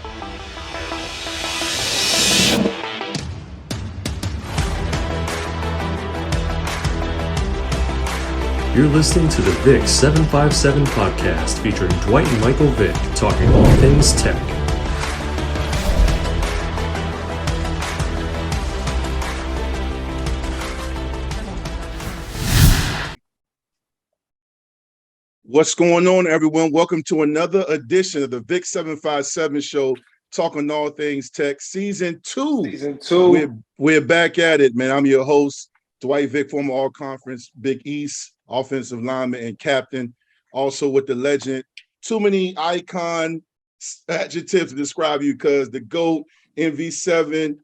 You're listening to the VICK757 podcast featuring Dwight and Michael Vick talking all things tech. What's going on, everyone? Welcome to another edition of the VICK757 show, talking all things tech, season two. We're back at it, man. I'm your host, Dwight Vick, former All-Conference Big East offensive lineman and captain. Also with the legend. Too many icon adjectives to describe you, because the GOAT, MV7,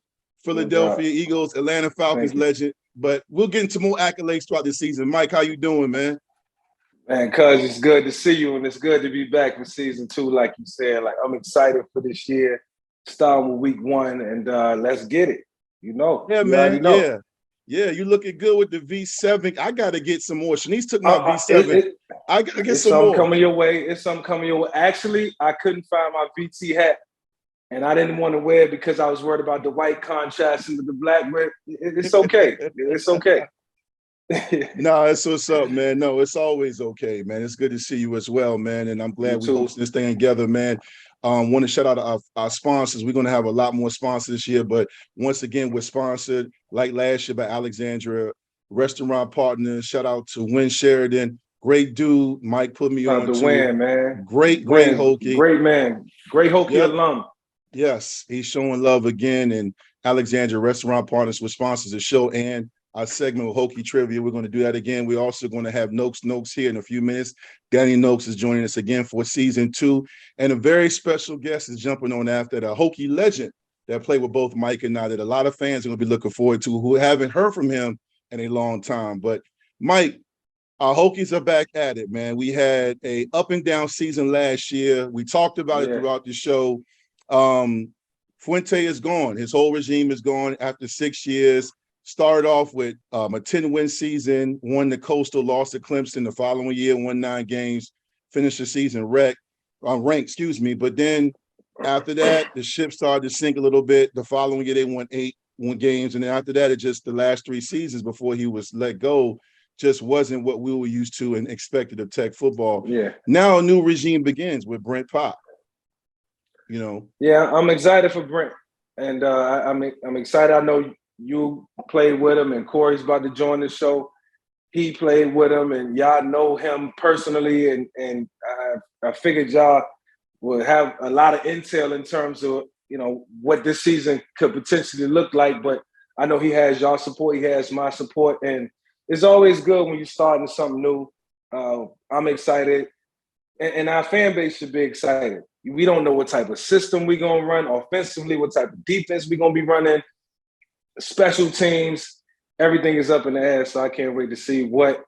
Philadelphia Eagles, Atlanta Falcons legend. But we'll get into more accolades throughout the season. Mike, how you doing, man? Man, cuz it's good to see you, and it's good to be back for season two, like you said. Like, I'm excited for this year, starting with week one, and let's get it. You know, yeah, man. Yeah, you looking good with the V7. I got to get some more. Shanice took my V7. I got to get some more. Coming your way. It's something coming your way. Actually, I couldn't find my VT hat, and I didn't want to wear it because I was worried about the white contrast into the black. But it's okay. It's okay. No, that's what's up, man. No, it's always okay, man. It's good to see you as well, man. And I'm glad we're hosting this thing together, man. Want to shout out our sponsors. We're going to have a lot more sponsors this year, but once again, we're sponsored like last year by Alexandria Restaurant Partners. Shout out to Win Sheridan. Great dude. Mike put me on to Win, man. Great Hokey. Great man. Great Hokey alum. Yes, he's showing love again. And Alexandria Restaurant Partners, which sponsors the show and our segment with Hokey Trivia. We're going to do that again. We're also going to have Knox here in a few minutes. Danny Knox is joining us again for season two. And a very special guest is jumping on after that, a Hokey legend that played with both Mike and I, that a lot of fans are going to be looking forward to, who haven't heard from him in a long time. But Mike, our Hokies are back at it, man. We had a up and down season last year. We talked about it throughout the show. Fuente is gone. His whole regime is gone after 6 years. Started off with a 10-win season, won the Coastal, lost to Clemson the following year, won 9 games, finished the season ranked. But then after that, the ship started to sink a little bit. The following year, they won 8 games. And then after that, it just the last 3 seasons before he was let go just wasn't what we were used to and expected of Tech football. Yeah. Now a new regime begins with Brent Pop. You know. Yeah, I'm excited for Brent. And I'm excited. I know you played with him, and Corey's about to join the show. He played with him, and y'all know him personally, and I figured y'all will have a lot of intel in terms of, you know, what this season could potentially look like. But I know he has y'all support, he has my support, and it's always good when you're starting something new. I'm excited, and our fan base should be excited. We don't know what type of system we're going to run offensively, what type of defense we're going to be running. Special teams, everything is up in the air, so I can't wait to see what,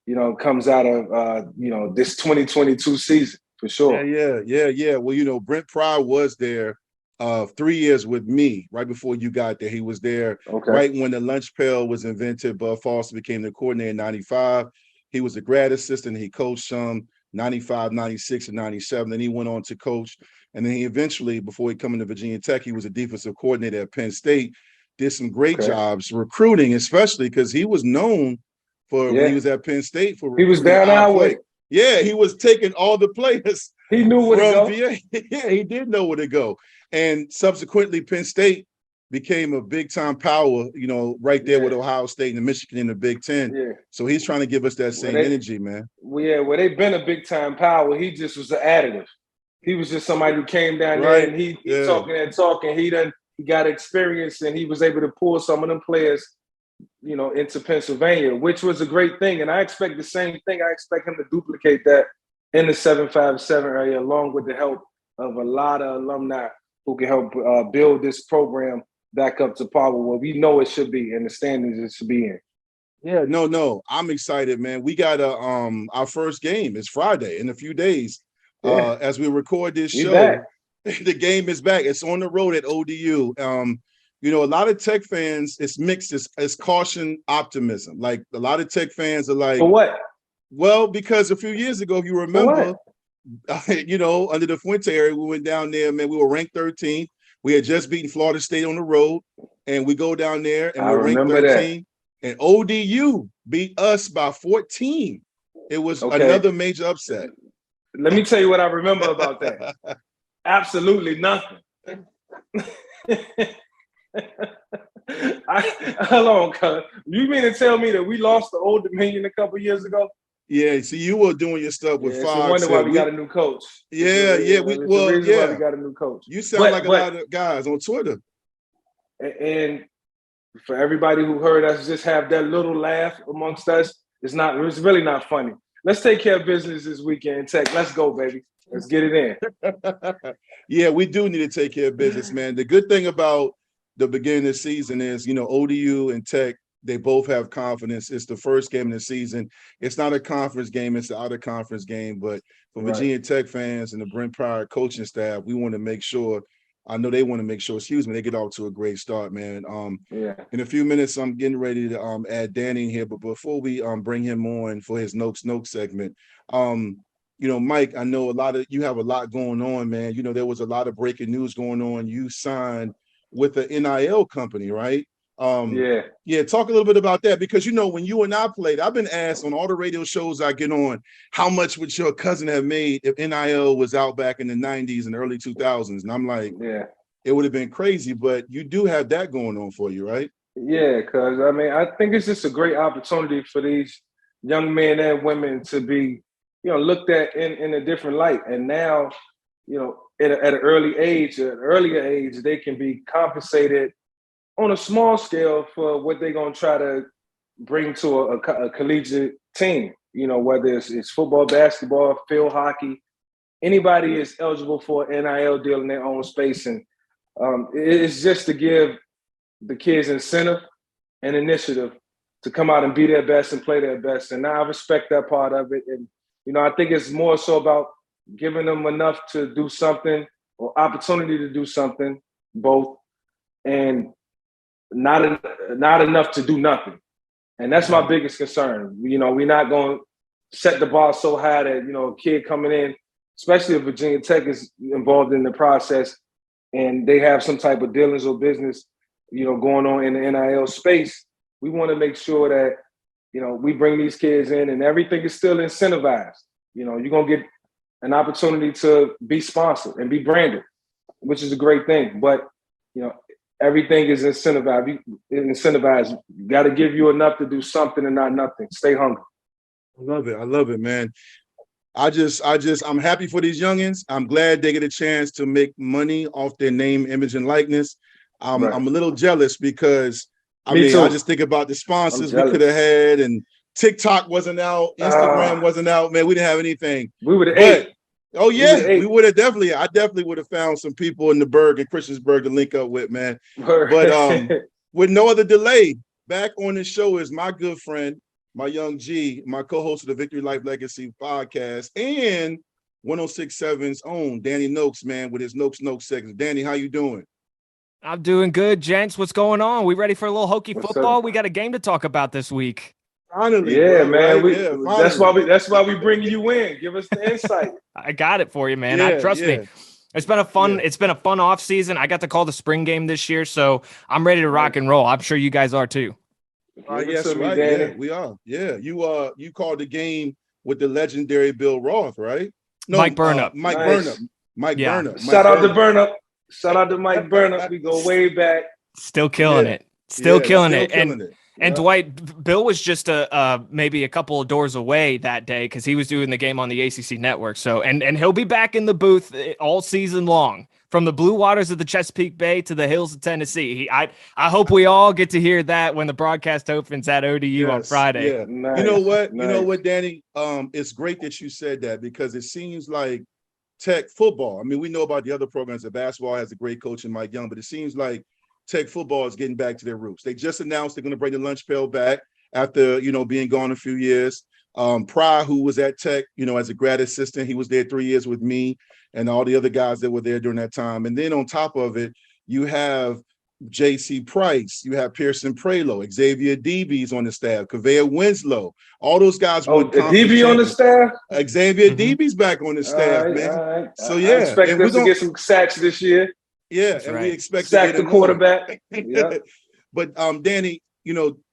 you know, comes out of this 2022 season for sure. Yeah. Well, you know, Brent Pryor was there 3 years with me right before you got there. He was there right when the lunch pail was invented. Bud Foster became the coordinator in 95. He was a grad assistant. He coached some 95, 96, and 97. Then he went on to coach. And then he eventually, before he came into Virginia Tech, he was a defensive coordinator at Penn State. Did some great jobs recruiting, especially because he was known for when he was at Penn State for he was down our way. Yeah, he was taking all the players. He knew where to go. Yeah, he did know where to go. And subsequently, Penn State became a big-time power, you know, right there with Ohio State and Michigan in the Big Ten. Yeah. So he's trying to give us that same energy, man. Well, they've been a big-time power. He just was an additive. He was just somebody who came down there and he talking. He got experience, and he was able to pull some of them players, you know, into Pennsylvania, which was a great thing. And I expect the same thing. I expect him to duplicate that in the 757 area, along with the help of a lot of alumni who can help build this program back up to par where we know it should be and the standards it should be in. Yeah, no. I'm excited, man. We got our first game. It's Friday in a few days. As we record this show. The game is back. It's on the road at ODU. You know, a lot of Tech fans, it's mixed. It's caution, optimism. Like, a lot of Tech fans are like, for what? Well, because a few years ago, if you remember, under the Fuente area, we went down there, man. We were ranked 13th. We had just beaten Florida State on the road, and we go down there and I we're ranked remember 13th. And ODU beat us by 14. It was another major upset. Let me tell you what I remember about that. Absolutely nothing. Hold on, cuz. You mean to tell me that we lost the Old Dominion a couple years ago? Yeah, see, you were doing your stuff with Fox. It's a wonder why we got a new coach. Yeah. Why we got a new coach. You sound like a lot of guys on Twitter. And for everybody who heard us just have that little laugh amongst us, it's really not funny. Let's take care of business this weekend, Tech. Let's go, baby. Let's get it in. Yeah, we do need to take care of business, man. The good thing about the beginning of the season is, ODU and Tech, they both have confidence. It's the first game of the season. It's not a conference game. It's an out-of-conference game. But for Virginia Tech fans and the Brent Pryor coaching staff, we want to make sure – I know they want to make sure, they get off to a great start, man. In a few minutes, I'm getting ready to add Danny in here. But before we bring him on for his Noakes segment, Mike, I know you have a lot going on, man. There was a lot of breaking news going on. You signed with the NIL company, right? Talk a little bit about that, because when you and I played, I've been asked on all the radio shows I get on, how much would your cousin have made if NIL was out back in the 90s and early 2000s? And I'm like, it would have been crazy, but you do have that going on for you, right? Yeah, because I think it's just a great opportunity for these young men and women to be, looked at in a different light. And now, at an earlier age, they can be compensated on a small scale for what they're going to try to bring to a collegiate team, whether it's football, basketball, field hockey, anybody is eligible for an NIL deal in their own space. And it's just to give the kids incentive and initiative to come out and be their best and play their best. And I respect that part of it. And, I think it's more so about giving them enough to do something, or opportunity to do something, both, and not enough to do nothing. And that's my biggest concern. We're not going to set the bar so high that, a kid coming in, especially if Virginia Tech is involved in the process and they have some type of dealings or business, going on in the NIL space. We want to make sure that, we bring these kids in and everything is still incentivized. You're going to get an opportunity to be sponsored and be branded, which is a great thing. But, everything is incentivized. You got to give you enough to do something and not nothing. Stay hungry. I love it, man. I'm happy for these youngins. I'm glad they get a chance to make money off their name, image, and likeness. I'm a little jealous because I just think about the sponsors we could have had, and TikTok wasn't out, Instagram wasn't out, man. We didn't have anything. We would have ate. Oh yeah, we would have definitely. I definitely would have found some people in the Berg and Christiansburg to link up with, man. But with no other delay, back on the show is my good friend, my young G, my co-host of the Victory Life Legacy podcast, and 106.7's own Danny Knox, man, with his Knox segment. Danny, how you doing? I'm doing good, gents. What's going on? We ready for a little Hokie football? We got a game to talk about this week. Finally, yeah, man. Finally. That's why we bring you in. Give us the insight. I got it for you, man. Trust me. It's been a fun off season. I got to call the spring game this year, so I'm ready to rock and roll. I'm sure you guys are too. Yes, right. Yeah, we are. Yeah, you called the game with the legendary Bill Roth, right? No, Mike Burnup. Mike Burnup. Shout out to Burnup. Shout out to Mike Burnup. We go way back. Still killing it. Still killing it. And Dwight, Bill was just maybe a couple of doors away that day because he was doing the game on the ACC network. So and he'll be back in the booth all season long, from the blue waters of the Chesapeake Bay to the hills of Tennessee. I hope we all get to hear that when the broadcast opens at ODU on Friday. Yeah. Nice. You know what? Nice. You know what, Danny? It's great that you said that, because it seems like Tech football. I mean, we know about the other programs. The basketball has a great coach in Mike Young, but it seems like Tech football is getting back to their roots. They just announced they're going to bring the lunch pail back after, being gone a few years. Pryor, who was at Tech, as a grad assistant, he was there 3 years with me and all the other guys that were there during that time. And then on top of it, you have, J.C. Price, you have Pearson Prelo, Xavier DB's on the staff, Kavea Winslow. All those guys won DB on the staff? Xavier DB's back on the staff, man. All right. So, yeah. I expect us to get some sacks this year. Yeah, and we expect sack to get the quarterback. Yeah. But, Danny,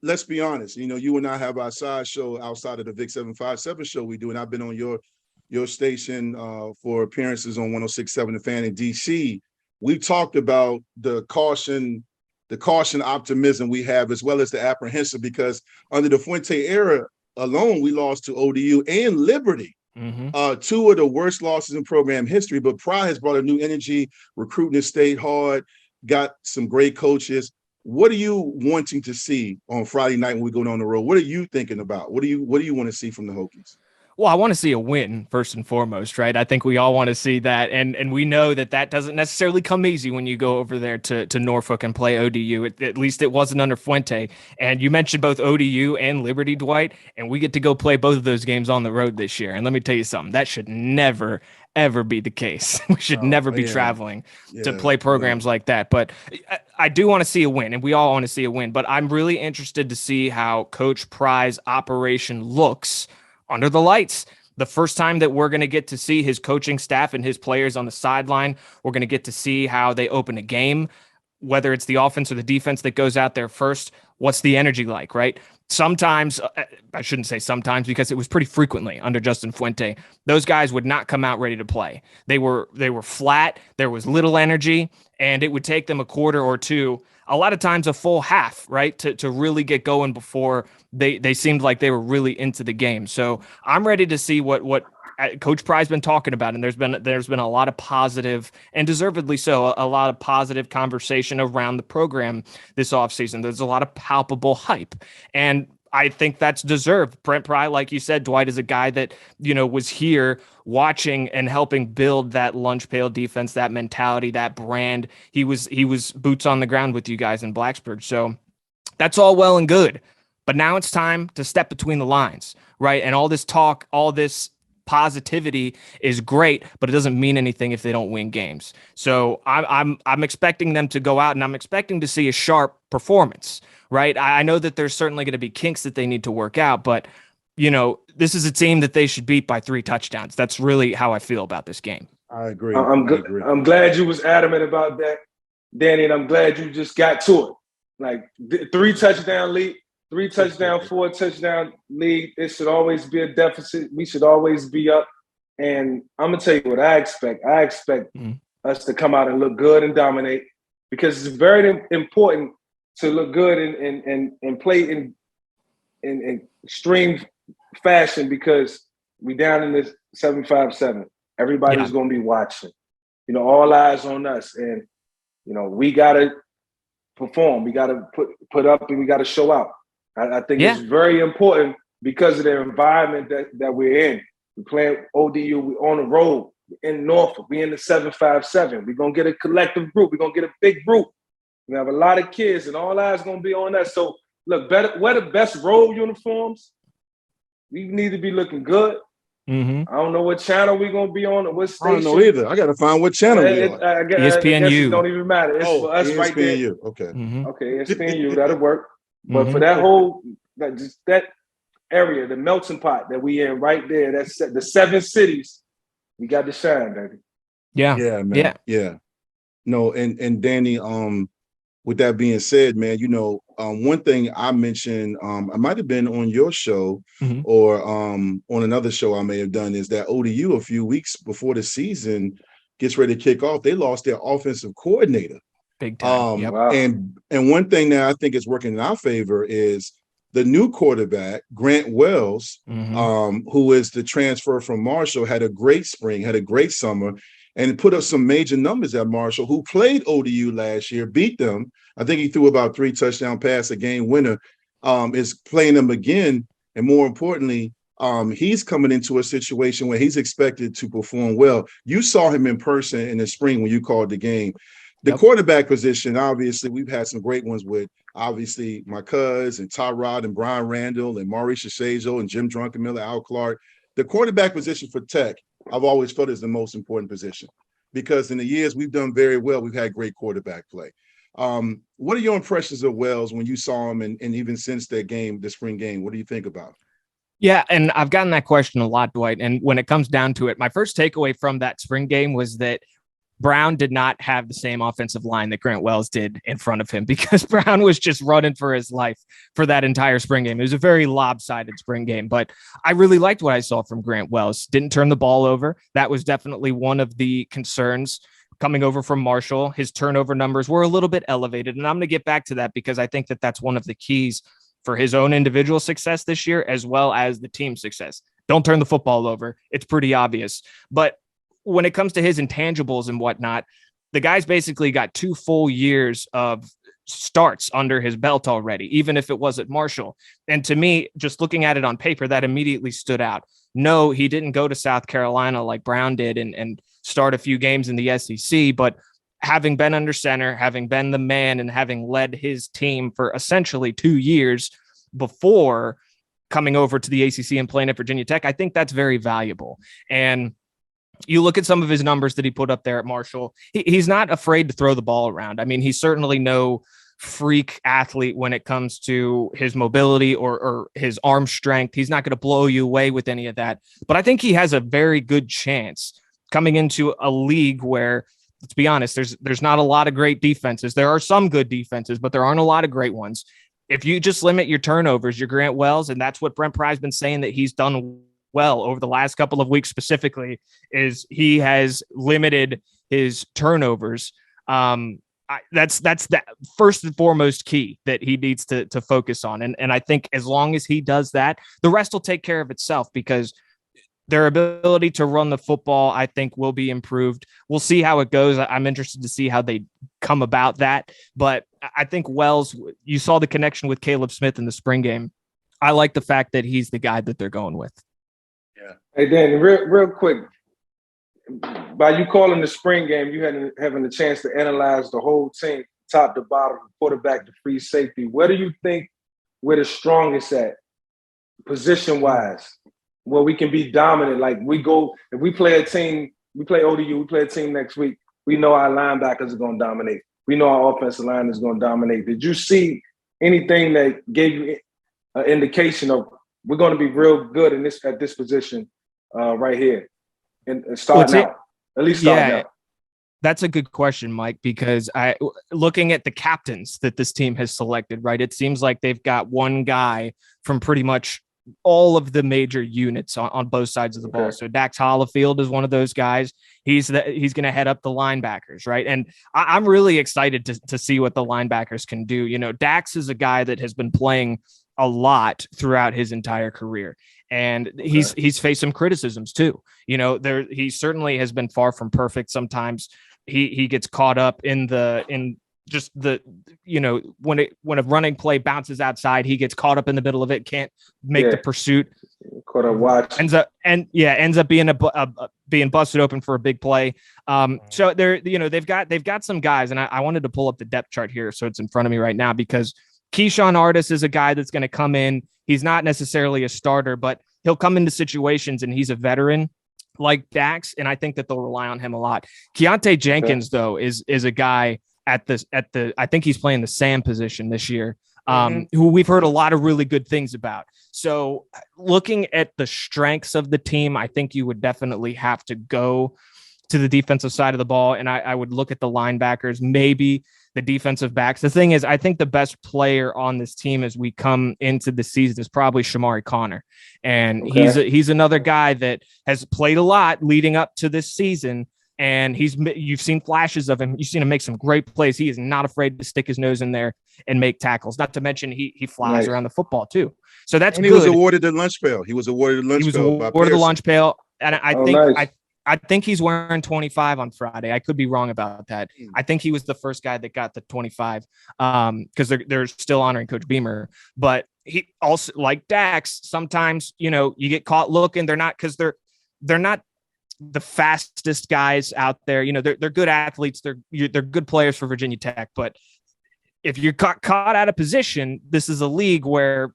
let's be honest. You and I have our side show outside of the VICK757 show we do, and I've been on your station for appearances on 106.7 The Fan in D.C. We talked about the caution optimism we have, as well as the apprehensive, because under the Fuente era alone, we lost to ODU and Liberty. Two of the worst losses in program history, but Pry has brought a new energy. Recruiting has stayed hard, got some great coaches. What are you wanting to see on Friday night when we go on the road? What are you thinking about? What do you want to see from the Hokies? Well, I want to see a win first and foremost, right? I think we all want to see that, and we know that doesn't necessarily come easy when you go over there to Norfolk and play ODU. At least it wasn't under Fuente. And you mentioned both ODU and Liberty, Dwight, and we get to go play both of those games on the road this year. And let me tell you something, that should never, ever be the case. We should never be traveling to play programs like that. But I do want to see a win, and we all want to see a win. But I'm really interested to see how Coach Pry's operation looks under the lights. The first time that we're going to get to see his coaching staff and his players on the sideline, we're going to get to see how they open a game, whether it's the offense or the defense that goes out there first. What's the energy like, right? Sometimes, I shouldn't say sometimes, because it was pretty frequently under Justin Fuente, those guys would not come out ready to play. They were flat. There was little energy, and it would take them a quarter or two, a lot of times a full half, right, to really get going before they seemed like they were really into the game. So I'm ready to see what Coach Pry's been talking about, and there's been a lot of positive, and deservedly so, a lot of positive conversation around the program this offseason. There's a lot of palpable hype, and I think that's deserved. Brent Pry, like you said, Dwight, is a guy that, was here watching and helping build that lunch pail defense, that mentality, that brand. He was boots on the ground with you guys in Blacksburg. So that's all well and good. But now it's time to step between the lines, right? And all this talk, all this positivity is great, but it doesn't mean anything if they don't win games. So I'm expecting them to go out, and I'm expecting to see a sharp performance, right? I know that there's certainly going to be kinks that they need to work out, but this is a team that they should beat by 3 touchdowns. That's really how I feel about this game. I agree. I'm glad you was adamant about that, Danny, and I'm glad you just got to it. Like 3 touchdown lead. 3 touchdown, 4 touchdown lead. It should always be a deficit. We should always be up. And I'm gonna tell you what I expect. I expect us to come out and look good and dominate, because it's very important to look good and play in extreme fashion, because we down in this 757. Everybody's gonna be watching. All eyes on us, and we gotta perform. We gotta put up, and we gotta show out. I think it's very important because of the environment that we're in. We're playing ODU, we're on the road, we're in Norfolk, we're in the 757. We're going to get a collective group. We're going to get a big group. We have a lot of kids, and all eyes going to be on us. So, look, wear the best road uniforms. We need to be looking good. I don't know what channel we're going to be on or what station. I don't know either. I got to find what channel we're on. ESPNU. It don't even matter. It's for us right there. ESPNU. Okay. Okay, ESPNU. That'll work. But for that whole, that area, the melting pot that we in right there, that's the 7 cities, we got to shine, baby. Yeah, man. Yeah. No, and Danny, with that being said, man, one thing I mentioned, I might have been on your show or on another show I may have done, is that ODU a few weeks before the season gets ready to kick off, they lost their offensive coordinator. Big time. Wow. And one thing that I think is working in our favor is the new quarterback, Grant Wells, who is the transfer from Marshall, had a great spring, had a great summer, and put up some major numbers at Marshall, who played ODU last year, beat them. I think he threw about 3 touchdown passes, a game winner, is playing them again. And more importantly, he's coming into a situation where he's expected to perform well. You saw him in person in the spring when you called the game. The quarterback position, obviously, we've had some great ones with, obviously, my cuz and Tyrod and Brian Randall and Maurice Shazajo and Jim Druckenmiller, Al Clark. The quarterback position for Tech, I've always felt is the most important position, because in the years we've done very well, we've had great quarterback play. What are your impressions of Wells when you saw him and even since that game, the spring game? What do you think about him? Yeah, and I've gotten that question a lot, Dwight. And when it comes down to it, my first takeaway from that spring game was that Brown did not have the same offensive line that Grant Wells did in front of him, because Brown was just running for his life for that entire spring game. It was a very lopsided spring game, but I really liked what I saw from Grant Wells. Didn't turn the ball over. That was definitely one of the concerns coming over from Marshall. His turnover numbers were a little bit elevated, and I'm going to get back to that because I think that that's one of the keys for his own individual success this year, as well as the team success. Don't turn the football over. It's pretty obvious. But when it comes to his intangibles and whatnot, the guy's basically got 2 full years of starts under his belt already, even if it was at Marshall. And to me, just looking at it on paper, that immediately stood out. No, he didn't go to South Carolina like Brown did and start a few games in the SEC, but having been under center, having been the man, and having led his team for essentially 2 years before coming over to the ACC and playing at Virginia Tech, I think that's very valuable. And you look at some of his numbers that he put up there at Marshall, he's not afraid to throw the ball around. I mean, he's certainly no freak athlete when it comes to his mobility or his arm strength. He's not going to blow you away with any of that. But I think he has a very good chance coming into a league where, let's be honest, there's not a lot of great defenses. There are some good defenses, but there aren't a lot of great ones. If you just limit your turnovers, your Grant Wells, and that's what Brent Pry's been saying that he's done well over the last couple of weeks specifically, is he has limited his turnovers. That's the first and foremost key that he needs to focus on. And I think as long as he does that, the rest will take care of itself, because their ability to run the football, I think, will be improved. We'll see how it goes. I'm interested to see how they come about that. But I think Wells, you saw the connection with Caleb Smith in the spring game. I like the fact that he's the guy that they're going with. Yeah. Hey, Dan, real quick, by you calling the spring game, you having the chance to analyze the whole team, top to bottom, quarterback to free safety. Where do you think we're the strongest at, position-wise? Where we can be dominant. Like if we play a team, we play ODU, we play a team next week, we know our linebackers are going to dominate. We know our offensive line is going to dominate. Did you see anything that gave you an indication of we're going to be real good at this position right here and starting out? At least starting out. That's a good question, Mike, because looking at the captains that this team has selected, right, it seems like they've got one guy from pretty much all of the major units on both sides of the ball. So Dax Hollifield is one of those guys. He's going to head up the linebackers, right? And I'm really excited to see what the linebackers can do. You know, Dax is a guy that has been playing a lot throughout his entire career, and he's faced some criticisms too. You know, he certainly has been far from perfect. Sometimes he gets caught up in just the, you know, when a running play bounces outside, he gets caught up in the middle of it, can't make the pursuit. Caught a watch. Ends up being being busted open for a big play. So they've got some guys, and I wanted to pull up the depth chart here so it's in front of me right now, because Keyshawn Artis is a guy that's going to come in. He's not necessarily a starter, but he'll come into situations, and he's a veteran like Dax, and I think that they'll rely on him a lot. Keontae Jenkins, though, is a guy I think he's playing the Sam position this year, who we've heard a lot of really good things about. So looking at the strengths of the team, I think you would definitely have to go to the defensive side of the ball. And I would look at the linebackers, maybe the defensive backs. The thing is, I think the best player on this team as we come into the season is probably Shamari Connor. And he's another guy that has played a lot leading up to this season. And you've seen flashes of him. You've seen him make some great plays. He is not afraid to stick his nose in there and make tackles. Not to mention he flies around the football too. So that's good. He was awarded the lunch pail. He was awarded the lunch pail. And I think he's wearing 25 on Friday. I could be wrong about that. I think he was the first guy that got the 25 because they're still honoring Coach Beamer. But he also, like Dax, sometimes, you know, you get caught looking. They're not the fastest guys out there. You know, they're good athletes. They're good players for Virginia Tech. But if you're caught out of position, this is a league where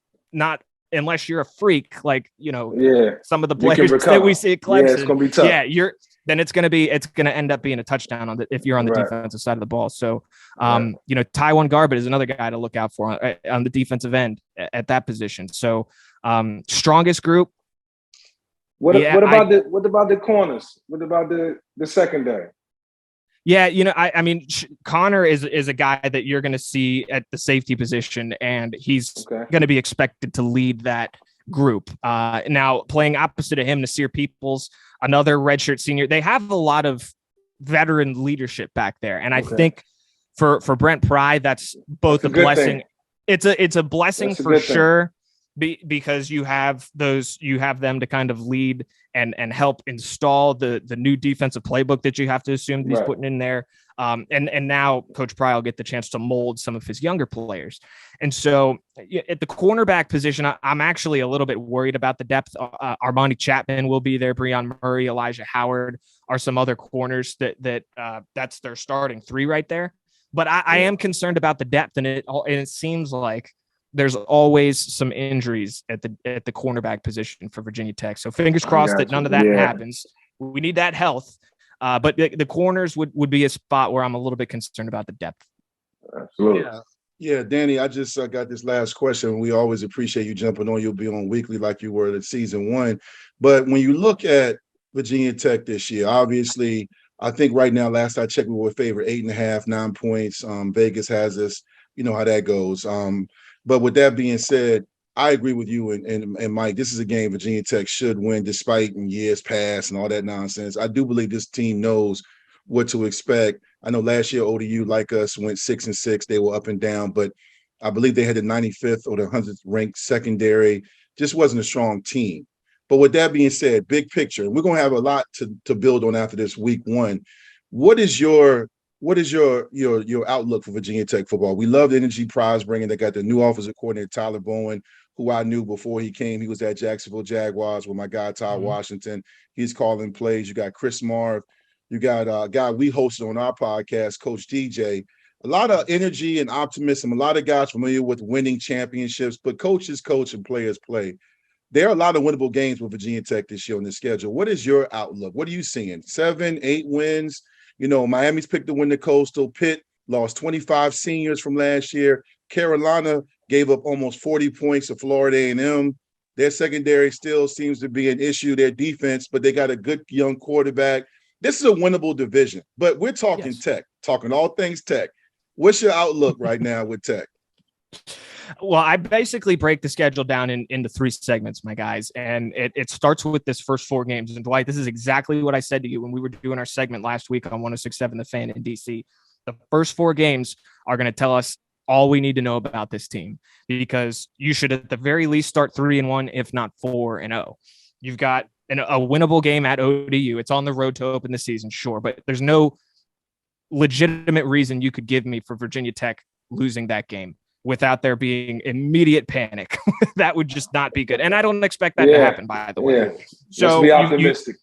unless you're a freak, like, you know, some of the players that we see at Clemson, it's gonna be tough. Yeah, then it's going to end up being a touchdown if you're on the defensive side of the ball. So, Tywan Garbett is another guy to look out for on the defensive end at that position. So, strongest group. What about the corners? What about the secondary? Yeah, I mean, Connor is a guy that you're going to see at the safety position, and he's going to be expected to lead that group. Now, playing opposite of him, Nasir Peoples, another redshirt senior. They have a lot of veteran leadership back there, and I think for Brent Pry, that's both a blessing. Thing. It's a blessing for sure, because you have them to kind of lead and help install the new defensive playbook that you have to assume that he's putting in there. And now Coach Pry will get the chance to mold some of his younger players. And so at the cornerback position, I'm actually a little bit worried about the depth. Armani Chapman will be there. Breon Murray, Elijah Howard are some other corners that's their starting three right there. But I am concerned about the depth, and it seems like there's always some injuries at the cornerback position for Virginia Tech. So fingers crossed that none of that happens. We need that health. But the corners would be a spot where I'm a little bit concerned about the depth. Absolutely. Yeah, Danny, I just got this last question. We always appreciate you jumping on. You'll be on weekly like you were at season 1. But when you look at Virginia Tech this year, obviously, I think right now, last I checked, we were favored 8.5, 9 points. Vegas has us. You know how that goes. But with that being said, I agree with you and Mike. This is a game Virginia Tech should win, despite in years past and all that nonsense. I do believe this team knows what to expect. I know last year ODU, like us, went 6-6. They were up and down, but I believe they had the 95th or the 100th ranked secondary. Just wasn't a strong team. But with that being said, big picture, we're going to have a lot to build on after this week 1. What is your outlook for Virginia Tech football? We love the energy Pry's bringing. They got the new offensive coordinator, Tyler Bowen, who I knew before he came. He was at Jacksonville Jaguars with my guy, Todd Washington. He's calling plays. You got Chris Marv. You got a guy we hosted on our podcast, Coach DJ. A lot of energy and optimism. A lot of guys familiar with winning championships, but coaches coach and players play. There are a lot of winnable games with Virginia Tech this year on the schedule. What is your outlook? What are you seeing? 7, 8 wins? Miami's picked to win the Coastal. Pitt lost 25 seniors from last year. Carolina gave up almost 40 points to Florida A&M. Their secondary still seems to be an issue, their defense, but they got a good young quarterback. This is a winnable division, but we're talking Tech, talking all things Tech. What's your outlook right now with Tech? Well, I basically break the schedule down into 3 segments, my guys, and it starts with this first 4 games. And Dwight, this is exactly what I said to you when we were doing our segment last week on 106.7 The Fan in DC. The first 4 games are going to tell us all we need to know about this team, because you should at the very least start 3-1, if not 4-0. You've got a winnable game at ODU. It's on the road to open the season, sure, but there's no legitimate reason you could give me for Virginia Tech losing that game without there being immediate panic. That would just not be good. And I don't expect that to happen, by the way. Yeah. So just be optimistic.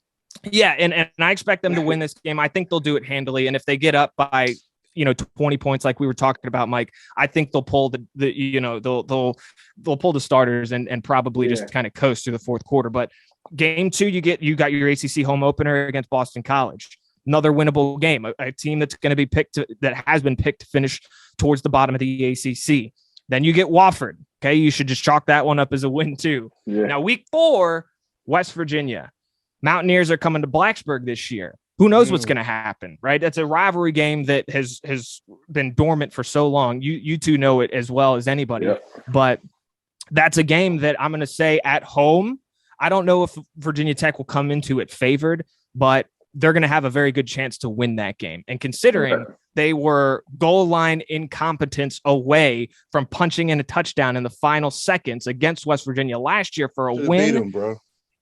And I expect them to win this game. I think they'll do it handily. And if they get up by 20 points, like we were talking about, Mike, I think they'll pull they'll pull the starters and probably just kind of coast through the fourth quarter. But game 2, you got your ACC home opener against Boston College. Another winnable game, a team that's going to be that has been picked to finish towards the bottom of the ACC. Then you get Wofford. Okay, you should just chalk that one up as a win too. Yeah. Now, week 4, West Virginia. Mountaineers are coming to Blacksburg this year. Who knows what's going to happen, right? That's a rivalry game that has been dormant for so long. You two know it as well as anybody. Yep. But that's a game that I'm going to say at home. I don't know if Virginia Tech will come into it favored, but they're going to have a very good chance to win that game. And considering they were goal line incompetence away from punching in a touchdown in the final seconds against West Virginia last year for a win,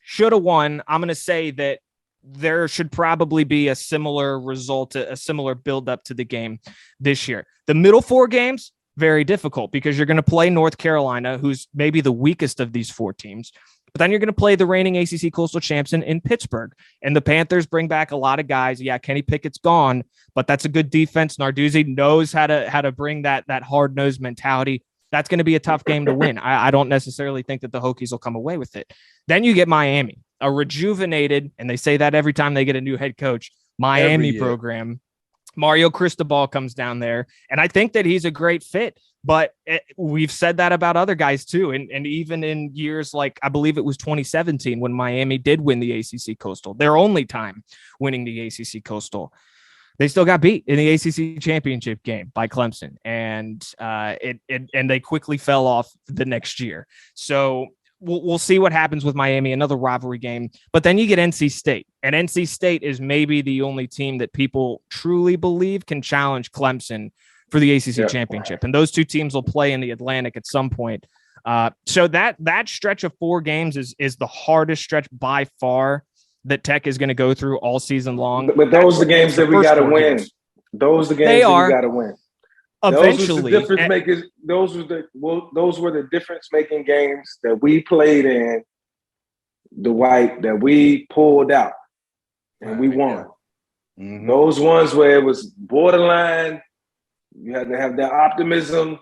should have won. I'm going to say that there should probably be a similar result, a similar build-up to the game this year. The middle 4 games, very difficult, because you're going to play North Carolina, who's maybe the weakest of these 4 teams. But then you're going to play the reigning ACC Coastal champs in Pittsburgh. And the Panthers bring back a lot of guys. Yeah, Kenny Pickett's gone, but that's a good defense. Narduzzi knows how to bring that hard-nosed mentality. That's going to be a tough game to win. I don't necessarily think that the Hokies will come away with it. Then you get Miami. a rejuvenated, and they say that every time they get a new head coach, Miami program. Mario Cristobal comes down there, and I think that he's a great fit. But we've said that about other guys too. And even in years like, I believe it was 2017 when Miami did win the ACC Coastal, their only time winning the ACC Coastal, they still got beat in the ACC championship game by Clemson. And and they quickly fell off the next year. So we'll see what happens with Miami, another rivalry game. But then you get NC State, and NC State is maybe the only team that people truly believe can challenge Clemson for the ACC championship. And those two teams will play in the Atlantic at some point. So that stretch of 4 games is the hardest stretch by far that Tech is going to go through all season long. But those are the games that we got to win. Those are the games that we got to win. Eventually, those were the difference-making games that we played in, Dwight, that we pulled out and we won. Mm-hmm. Those ones where it was borderline, you had to have that optimism.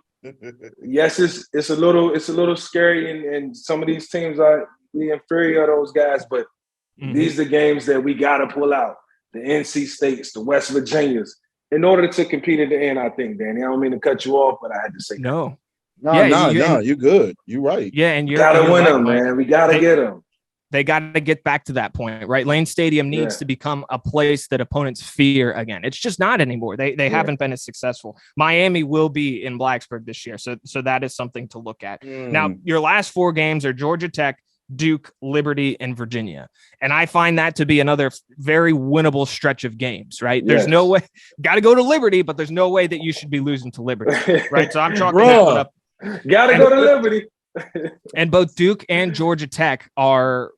Yes, it's a little scary, and some of these teams are the inferior of those guys, but these are the games that we got to pull out. The NC States, the West Virginias, in order to compete at the end, I think, Danny. I don't mean to cut you off, but I had to say No, you're good. You're right. Yeah, and you got to win them, man. We got to get them. They got to get back to that point, right? Lane Stadium needs to become a place that opponents fear again. It's just not anymore. They haven't been as successful. Miami will be in Blacksburg this year, so that is something to look at. Now, your last 4 games are Georgia Tech, Duke, Liberty, and Virginia. And I find that to be another very winnable stretch of games, right? There's no way, got to go to Liberty, but there's no way that you should be losing to Liberty, right? So I'm chalking that one up. Got to go to Liberty. And both Duke and Georgia Tech are,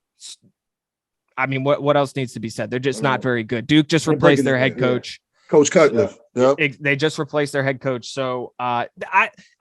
I mean, what else needs to be said? They're just not very good. Duke just replaced their head coach. Coach Cutcliffe. They just replaced their head coach. So I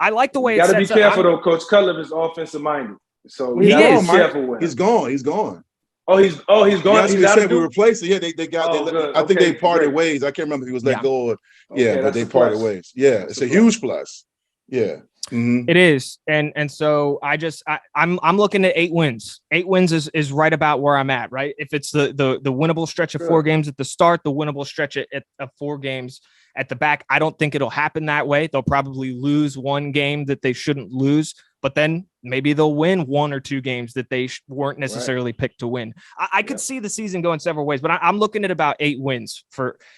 like the way it's got to be careful, though. Coach Cutcliffe is offensive minded. So he's gone. He's gone. Oh, he's gone. Yes, we said we replaced it. Yeah, they got. I think they parted ways. I can't remember if he was let go or but they parted ways. Yeah, it's a huge plus. Yeah, it is. And so I'm looking at 8 wins. 8 wins is right about where I'm at. Right, if it's the winnable stretch of 4 games at the start, the winnable stretch of 4 games at the back. I don't think it'll happen that way. They'll probably lose 1 game that they shouldn't lose. But then maybe they'll win 1 or 2 games that they weren't necessarily picked to win. I could see the season going several ways, but I'm looking at about 8 wins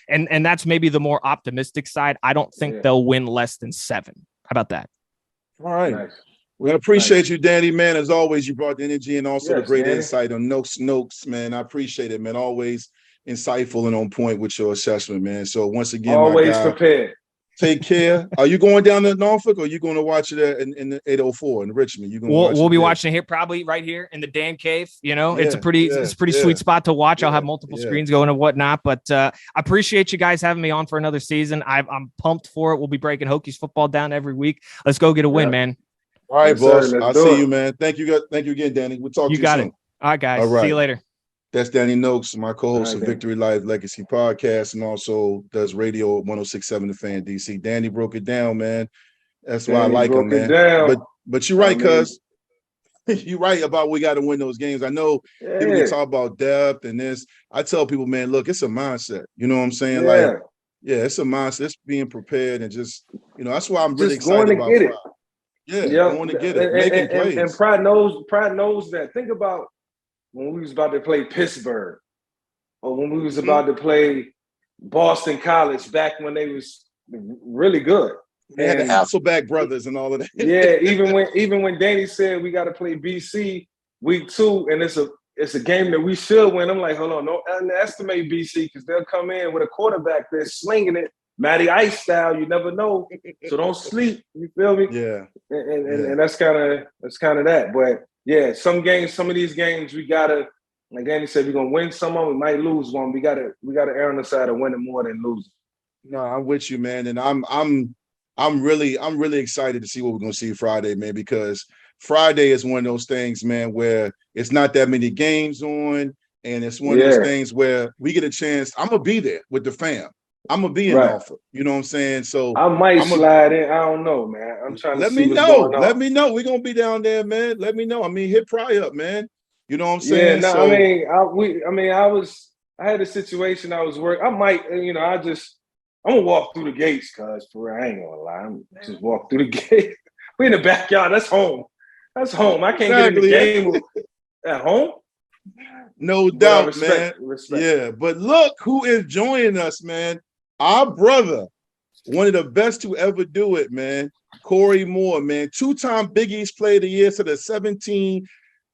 and that's maybe the more optimistic side. I don't think they'll win less than 7. How about that? All right. Nice. We appreciate you, Danny, man. As always, you brought the energy and also the great insight on Knox, man. I appreciate it, man. Always insightful and on point with your assessment, man. So once again, always prepared. Take care. Are you going down to Norfolk, or are you going to watch it in the 804 in Richmond? We'll be watching it here, probably right here in the Dan Cave. You know, it's a pretty sweet spot to watch. I'll have multiple screens going and whatnot. But I appreciate you guys having me on for another season. I'm pumped for it. We'll be breaking Hokies football down every week. Let's go get a win, man. All right, boss. I'll see you, man. Thank you again, Danny. We'll talk to you soon. It. All right, guys. All right. See you later. That's Danny Knox, my co-host of Victory Life Legacy Podcast, and also does radio at 106.7 The Fan DC. Danny broke it down, man. That's why I like him, man. But you're right, cuz. You're right about we got to win those games. I know people can talk about depth and this. I tell people, man, look, it's a mindset. You know what I'm saying? It's a mindset. It's being prepared and just, that's why I'm really excited about Pride. I want to get it. Making plays. And Pride knows that. Think about when we was about to play Pittsburgh, or when we was about to play Boston College back when they was really good. They had the Hasselback brothers and all of that. even when Danny said we got to play BC week 2, and it's a game that we should win. I'm like, hold on, don't underestimate BC, because they'll come in with a quarterback that's slinging it, Matty Ice style. You never know, so don't sleep. You feel me? Yeah. And that's kind of that. But yeah, some of these games we gotta, like Danny said, we're gonna win some of them, we might lose one. We gotta err on the side of winning more than losing. No, I'm with you, man, and I'm really excited to see what we're gonna see Friday, man, because Friday is one of those things, man, where it's not that many games on, and it's one of those things where we get a chance. I'm gonna be there with the fam. I'm gonna be in Norfolk. You know what I'm saying? So I might slide in. I don't know, man. I'm trying to let me know. Let me know. We're gonna be down there, man. Let me know. I mean, hit Pry up, man. You know what I'm saying? Yeah, no, I had a situation I was working. I'm gonna walk through the gates, cuz for real, I ain't gonna lie. I'm just walk through the gate. We in the backyard. That's home. That's home. I can't get in the game at home. No doubt, man. Yeah, but look who is joining us, man. Our brother, one of the best to ever do it, man. Corey Moore, man. 2-time Big East Player of the Year, to the 17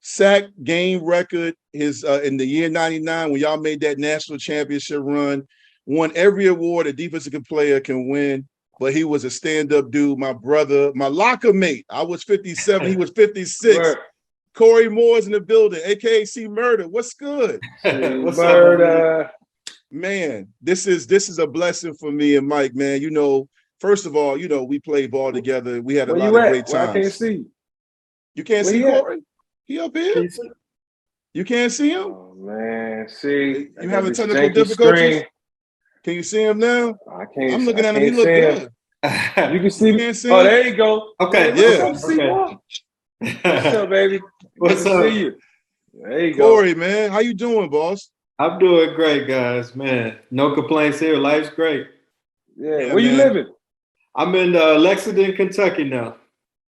sack game record is in the year 99 when y'all made that national championship run. Won every award a defensive player can win, but he was a stand-up dude. My brother, my locker mate. I was 57, he was 56. Right. Corey Moore's in the building, aka C Murder. What's good? What's Murder. Man, this is a blessing for me and Mike, man. You know, first of all, you know, we played ball together. We had a lot of great times. I can't see. You can't see Corey? He up here? You can't see him? Oh man, see. You having technical difficulties? Screen. Can you see him now? I can't. I'm looking at him. He look good. You can see me. See oh, there you go. Okay. Hey, yeah. Okay. What's up, baby? What's up? See you. There you Corey, go. man. How you doing, boss? I'm doing great, guys. Man, no complaints here. Life's great. Yeah. Where you living? I'm in Lexington, Kentucky now.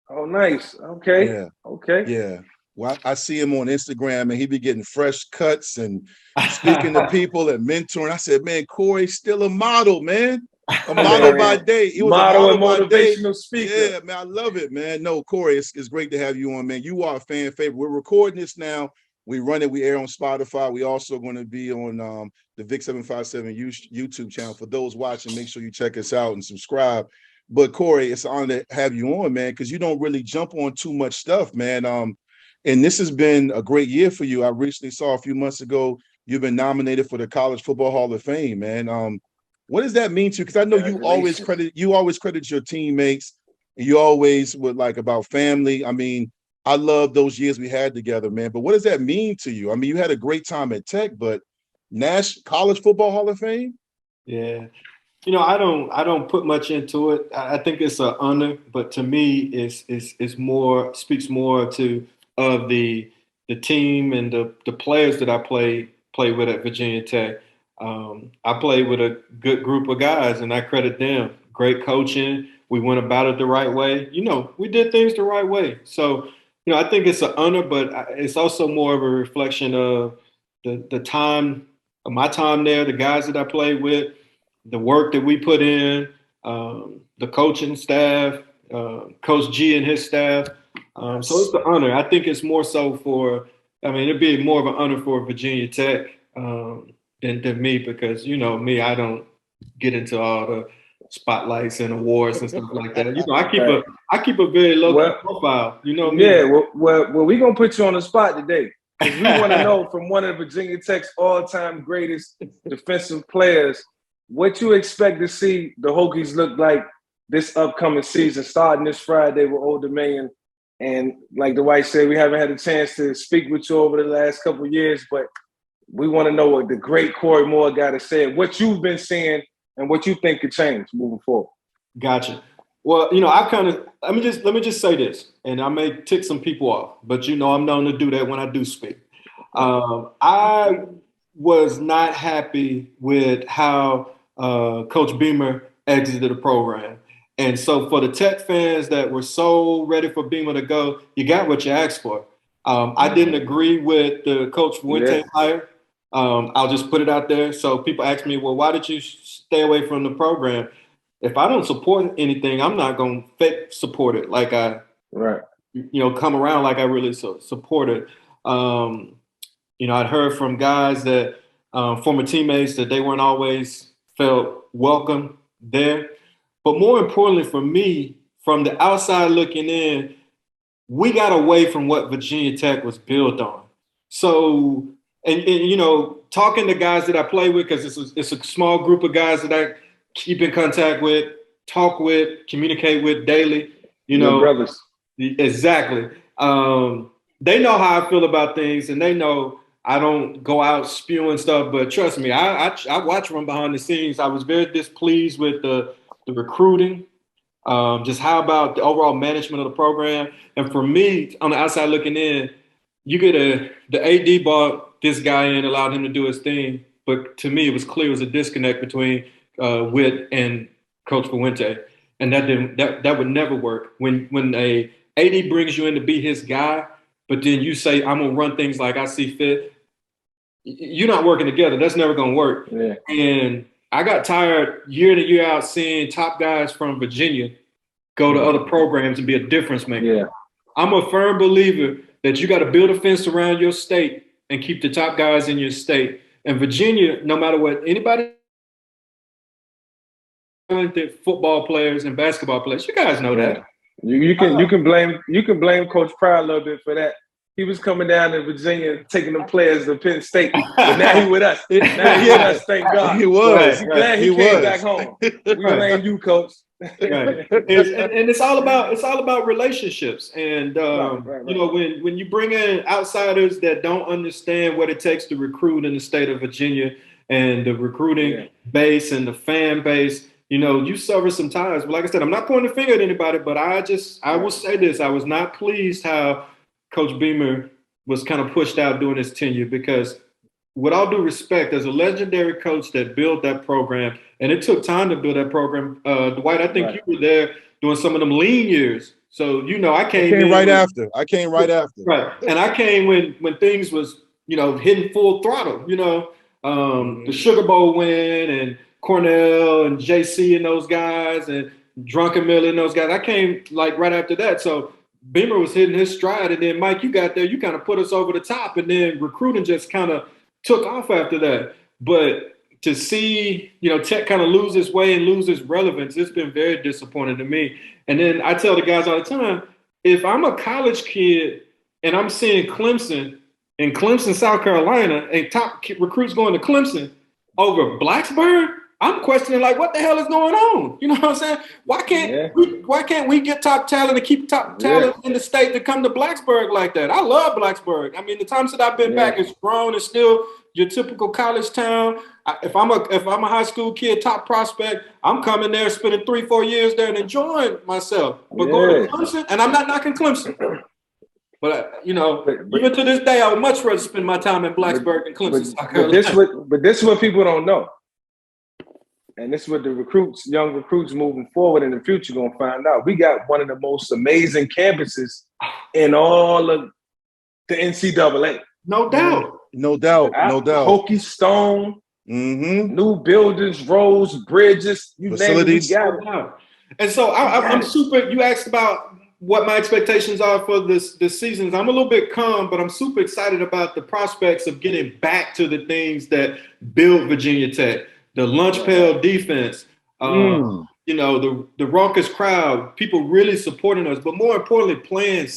Oh, nice. Okay. Yeah. Okay. Yeah. Well, I see him on Instagram, and he be getting fresh cuts and speaking to people and mentoring. I said, man, Corey's still a model, man. A model by day. He was model a model and motivational speaker. Yeah, man, I love it, man. No, Corey, it's great to have you on, man. You are a fan favorite. We're recording this now. We run it. We air on Spotify. We also going to be on the VICK757 YouTube channel. For those watching, make sure you check us out and subscribe. But Corey, it's an honor to have you on, man, because you don't really jump on too much stuff, man. And this has been a great year for you. I recently saw a few months ago you've been nominated for the College Football Hall of Fame, man. What does that mean to you? Because I know you always credit your teammates, and you always would like about family. I mean, I love those years we had together, man. But what does that mean to you? I mean, you had a great time at Tech, but College Football Hall of Fame? Yeah. You know, I don't put much into it. I think it's an honor, but to me, it's more speaks more to of the team and the players that I play with at Virginia Tech. I played with a good group of guys, and I credit them. Great coaching. We went about it the right way. You know, we did things the right way. So, you know, I think it's an honor, but it's also more of a reflection of the time, of my time there, the guys that I played with, the work that we put in, the coaching staff, Coach G and his staff. So it's the honor. I think it's more so it'd be more of an honor for Virginia Tech than me, because, you know, me, I don't get into all the spotlights and awards and stuff like that. You know, I keep a very low profile. You know me. Yeah, well, we're going to put you on the spot today. Because we want to know from one of Virginia Tech's all-time greatest defensive players, what you expect to see the Hokies look like this upcoming season, starting this Friday with Old Dominion. And like the White said, we haven't had a chance to speak with you over the last couple of years, but we want to know what the great Corey Moore got to say, what you've been seeing and what you think could change moving forward. Gotcha. Well, you know, let me just say this, and I may tick some people off, but you know, I'm known to do that when I do speak. I was not happy with how Coach Beamer exited the program. And so for the Tech fans that were so ready for Beamer to go, you got what you asked for. I didn't agree with the Coach Fuente hire. I'll just put it out there. So people ask me, well, why did you stay away from the program? If I don't support anything, I'm not going to fake support it like I, come around like I really support it. You know, I'd heard from guys that, former teammates, that they weren't always felt welcome there. But more importantly for me, from the outside looking in, we got away from what Virginia Tech was built on. So, and you know, talking to guys that I play with, because it's a small group of guys that I keep in contact with, talk with, communicate with daily, you know. Your brothers. Exactly. They know how I feel about things, and they know I don't go out spewing stuff, but trust me, I watch from behind the scenes. I was very displeased with the recruiting, just how about the overall management of the program. And for me, on the outside looking in, the AD brought this guy in, allowed him to do his thing. But to me, it was clear it was a disconnect between Witt and Coach Fuente. And that would never work. When a AD brings you in to be his guy, but then you say, I'm going to run things like I see fit, you're not working together. That's never going to work. Yeah. And I got tired year in and year out seeing top guys from Virginia go to other programs and be a difference maker. Yeah. I'm a firm believer that you got to build a fence around your state and keep the top guys in your state. And Virginia, no matter what anybody, talented football players and basketball players, you guys know that. You can blame Coach Pryor a little bit for that. He was coming down to Virginia, taking them players to Penn State, but now he with us. Now he with us, thank God. He was. Glad he came back home. We blame you, Coach. Right. And it's all about relationships. And you know, when you bring in outsiders that don't understand what it takes to recruit in the state of Virginia and the recruiting base and the fan base, you know, you sever some ties. But like I said, I'm not pointing the finger at anybody, but I will say this: I was not pleased how Coach Beamer was kind of pushed out during his tenure, because with all due respect, as a legendary coach that built that program, and it took time to build that program, Dwight, I think you were there during some of them lean years. So, you know, I came right after. Right. And I came when things was, you know, hitting full throttle, you know, the Sugar Bowl win and Cornell and JC and those guys and Drunken Miller and those guys. I came like right after that. So Beamer was hitting his stride. And then, Mike, you got there, you kind of put us over the top. And then recruiting just kind of took off after that. But to see, you know, Tech kind of lose its way and lose its relevance, it's been very disappointing to me. And then I tell the guys all the time, if I'm a college kid and I'm seeing Clemson in Clemson, South Carolina, and top recruits going to Clemson over Blacksburg, I'm questioning, like, what the hell is going on? You know what I'm saying? Why can't we get top talent and keep top talent in the state to come to Blacksburg like that? I love Blacksburg. I mean, the times that I've been back, it's grown. It's still your typical college town. If I'm a high school kid, top prospect, I'm coming there, spending 3-4 years there and enjoying myself. But going to Clemson, and I'm not knocking Clemson. But, you know, even to this day, I would much rather spend my time in Blacksburg than Clemson, South Carolina. But this is what people don't know. And this is what the young recruits moving forward in the future going to find out. We got one of the most amazing campuses in all of the NCAA. No doubt. No doubt. Hokies, Stone, new buildings, roads, bridges, you facilities. name it, we got it. And so I'm super, you asked about what my expectations are for this season. I'm a little bit calm, but I'm super excited about the prospects of getting back to the things that build Virginia Tech. The lunch pail defense, you know, the raucous crowd, people really supporting us, but more importantly, playing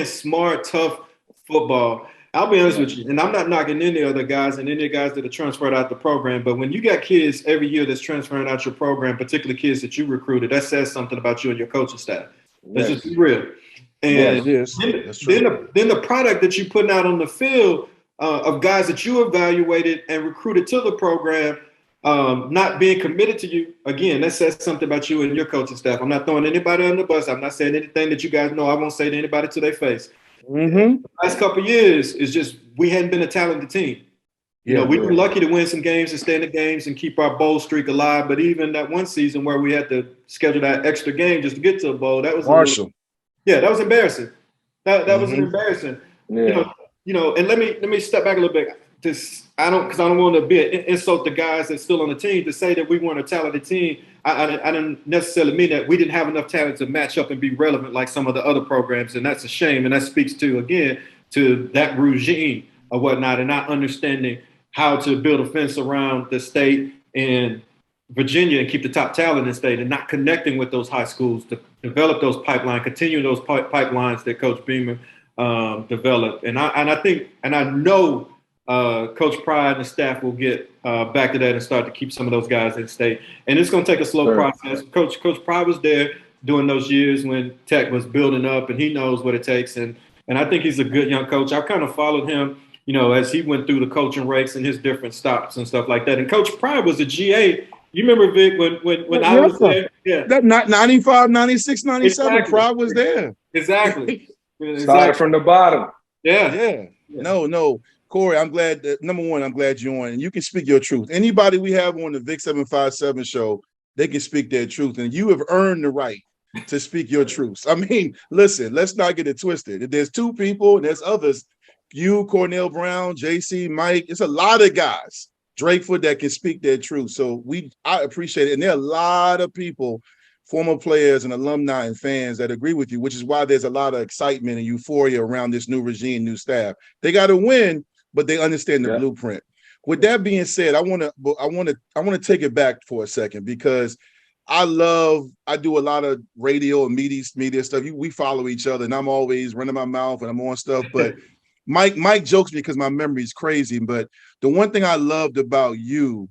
smart, tough football. I'll be honest with you, and I'm not knocking any other guys and any guys that are transferred out the program, but when you got kids every year that's transferring out your program, particularly kids that you recruited, that says something about you and your coaching staff. Let's just be real. And then the product that you're putting out on the field of guys that you evaluated and recruited to the program, not being committed to you, again, that says something about you and your coaching staff. I'm not throwing anybody under the bus. I'm not saying anything that you guys know I won't say to anybody to their face. The last couple of years is just we hadn't been a talented team. You know, we were lucky to win some games and stay in the games and keep our bowl streak alive. But even that one season where we had to schedule that extra game just to get to a bowl, that was Marshall. That was embarrassing. That was embarrassing. Yeah. You know, and let me step back a little bit. I don't want to insult the guys that's still on the team to say that we weren't a talented team. I didn't necessarily mean that we didn't have enough talent to match up and be relevant like some of the other programs, and that's a shame. And that speaks to that regime or whatnot, and not understanding how to build a fence around the state and Virginia and keep the top talent in the state, and not connecting with those high schools to develop those pipelines, continue those pipelines that Coach Beamer developed. And I know Coach Pryor and the staff will get back to that and start to keep some of those guys in state. And it's going to take a slow process. Coach Pryor was there during those years when Tech was building up, and he knows what it takes. And I think he's a good young coach. I've kind of followed him, you know, as he went through the coaching ranks and his different stops and stuff like that. And Coach Pryor was a GA. You remember, Vic, when I was there? Yeah. That 95, 96, 97, exactly. Pryor was there. Exactly. Started from the bottom. Yeah. No. Corey, I'm glad that number one, I'm glad you're on and you can speak your truth. Anybody we have on the VICK757 show, they can speak their truth. And you have earned the right to speak your truths. I mean, listen, let's not get it twisted. If there's two people and there's others, you, Cornell Brown, JC, Mike, it's a lot of guys, Drakeford, that can speak their truth. So I appreciate it. And there are a lot of people, former players and alumni and fans that agree with you, which is why there's a lot of excitement and euphoria around this new regime, new staff. They got to win, but they understand the blueprint. With that being said, I want to take it back for a second because I do a lot of radio and media stuff. We follow each other, and I'm always running my mouth and I'm on stuff. But Mike jokes me because my memory is crazy. But the one thing I loved about you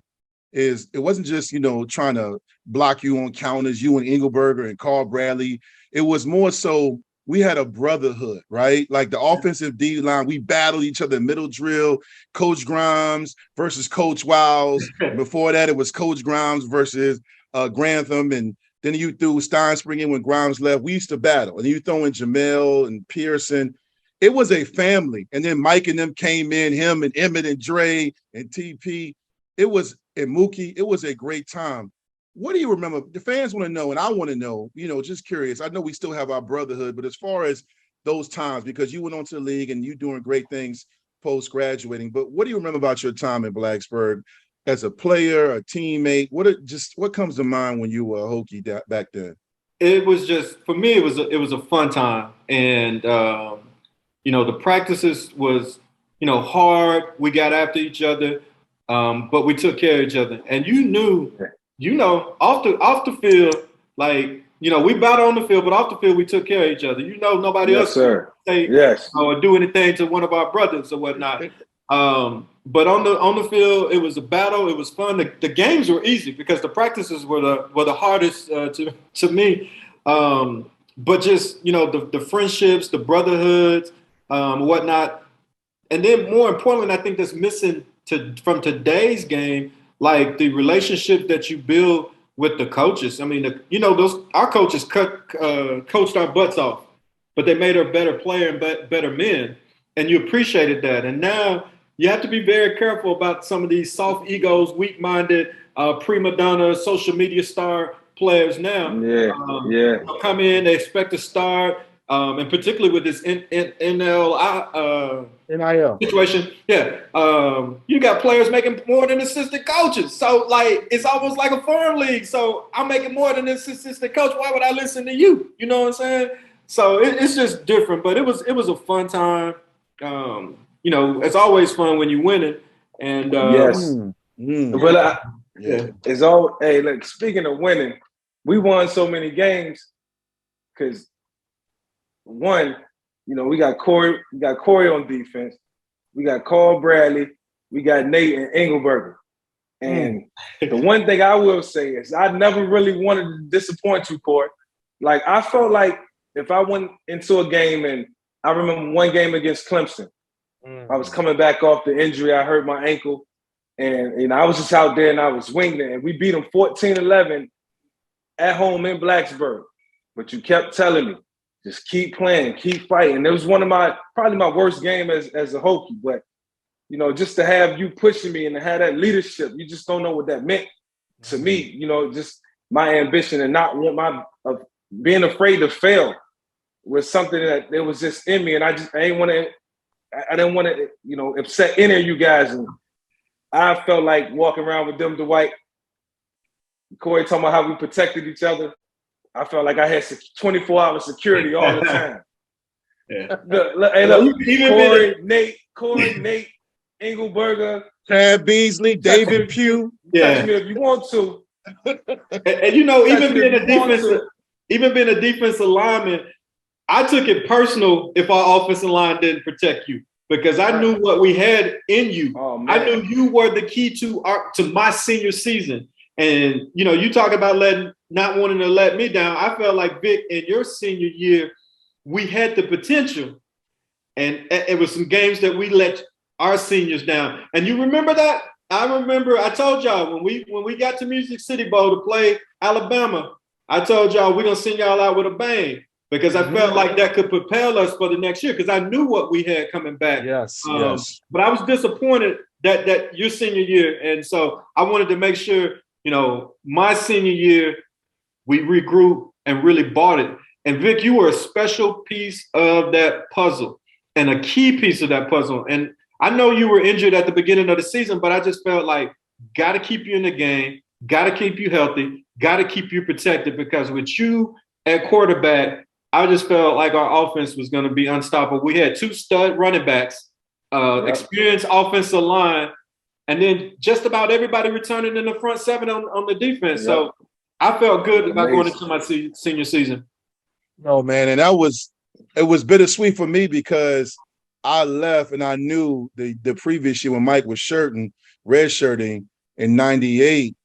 is it wasn't just, trying to block you on counters, you and Engelberger and Carl Bradley. It was more so we had a brotherhood, right? Like the offensive D line, we battled each other in middle drill, Coach Grimes versus Coach Wiles. Before that, it was Coach Grimes versus Grantham. And then you threw Steinspring in when Grimes left. We used to battle. And you throw in Jamel and Pearson. It was a family. And then Mike and them came in, him and Emmett and Dre and TP. And Mookie, it was a great time. What do you remember? The fans want to know, and I want to know, just curious. I know we still have our brotherhood, but as far as those times, because you went on to the league and you're doing great things post-graduating, but what do you remember about your time in Blacksburg as a player, a teammate? What comes to mind when you were a Hokie back then? It was just, for me, it was a fun time. And, the practices was, hard. We got after each other. But we took care of each other. And you knew, off the field, like, we battled on the field, but off the field, we took care of each other. Nobody else could say or do anything to one of our brothers or whatnot. But on the field, it was a battle. It was fun. The games were easy because the practices were the hardest to me. But just, the friendships, the brotherhoods, whatnot. And then more importantly, I think that's missing from today's game, like the relationship that you build with the coaches. I mean, our coaches coached our butts off, but they made her a better player and better men, and you appreciated that. And now you have to be very careful about some of these soft egos, weak-minded, prima donna, social media star players now. Come in, they expect to start. And particularly with this NIL situation, you got players making more than assistant coaches. So, like, it's almost like a farm league. So I'm making more than this assistant coach. Why would I listen to you? You know what I'm saying? So it's just different. But it was a fun time. It's always fun when you win it. And it's all. Hey, look. Speaking of winning, we won so many games because. One, we got Corey on defense. We got Carl Bradley. We got Nate and Engelberger. And the one thing I will say is I never really wanted to disappoint you, Corey. Like, I felt like if I went into a game, and I remember one game against Clemson, I was coming back off the injury. I hurt my ankle. And I was just out there and I was winging it. And we beat them 14-11 at home in Blacksburg. But you kept telling me, just keep playing, keep fighting. It was one of probably my worst game as a Hokie. But, just to have you pushing me and to have that leadership, you just don't know what that meant to me. Just my ambition and not want being afraid to fail was something that it was just in me. And I didn't want to, upset any of you guys. And I felt like walking around with them, Dwight, Corey talking about how we protected each other. I felt like I had 24-hour security all the time. Corey, Nate, Engelberger, Chad Beasley, David Pugh. Touch me if you want to. And even being a defensive lineman, I took it personal if our offensive line didn't protect you because I knew what we had in you. Oh, I knew you were the key to my senior season. And, you talk about not wanting to let me down. I felt like, Vic, in your senior year, we had the potential. And it was some games that we let our seniors down. And you remember that? I remember I told y'all when we got to Music City Bowl to play Alabama, I told y'all we're going to send y'all out with a bang. because I felt like that could propel us for the next year because I knew what we had coming back. Yes. But I was disappointed that your senior year. And so I wanted to make sure, my senior year, we regrouped and really bought it. And Vic, you were a special piece of that puzzle and a key piece of that puzzle. And I know you were injured at the beginning of the season, but I just felt like got to keep you in the game, got to keep you healthy, got to keep you protected because with you at quarterback, I just felt like our offense was going to be unstoppable. We had 2 stud running backs, experienced offensive line, and then just about everybody returning in the front 7 on the defense. Yep. So I felt good about going into my senior season. No, man, and it was bittersweet for me because I left and I knew the previous year when Mike was redshirting in '98,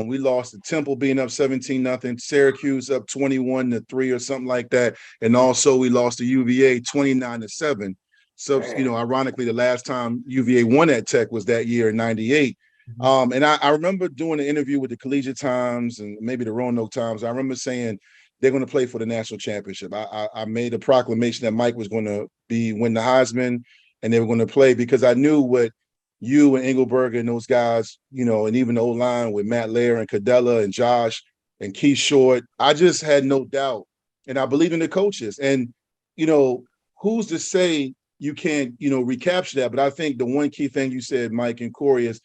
we lost to Temple being up 17-0, Syracuse up 21-3 or something like that, and also we lost to UVA 29-7. So ironically, the last time UVA won at Tech was that year in '98. And I remember doing an interview with the Collegiate Times and maybe the Roanoke Times. I remember saying they're going to play for the national championship. I made a proclamation that Mike was going to win the Heisman, and they were going to play because I knew what you and Engelberger and those guys, and even the O-line with Matt Lair and Cadella and Josh and Keith Short. I just had no doubt, and I believe in the coaches. And who's to say you can't recapture that? But I think the one key thing you said, Mike and Corey, is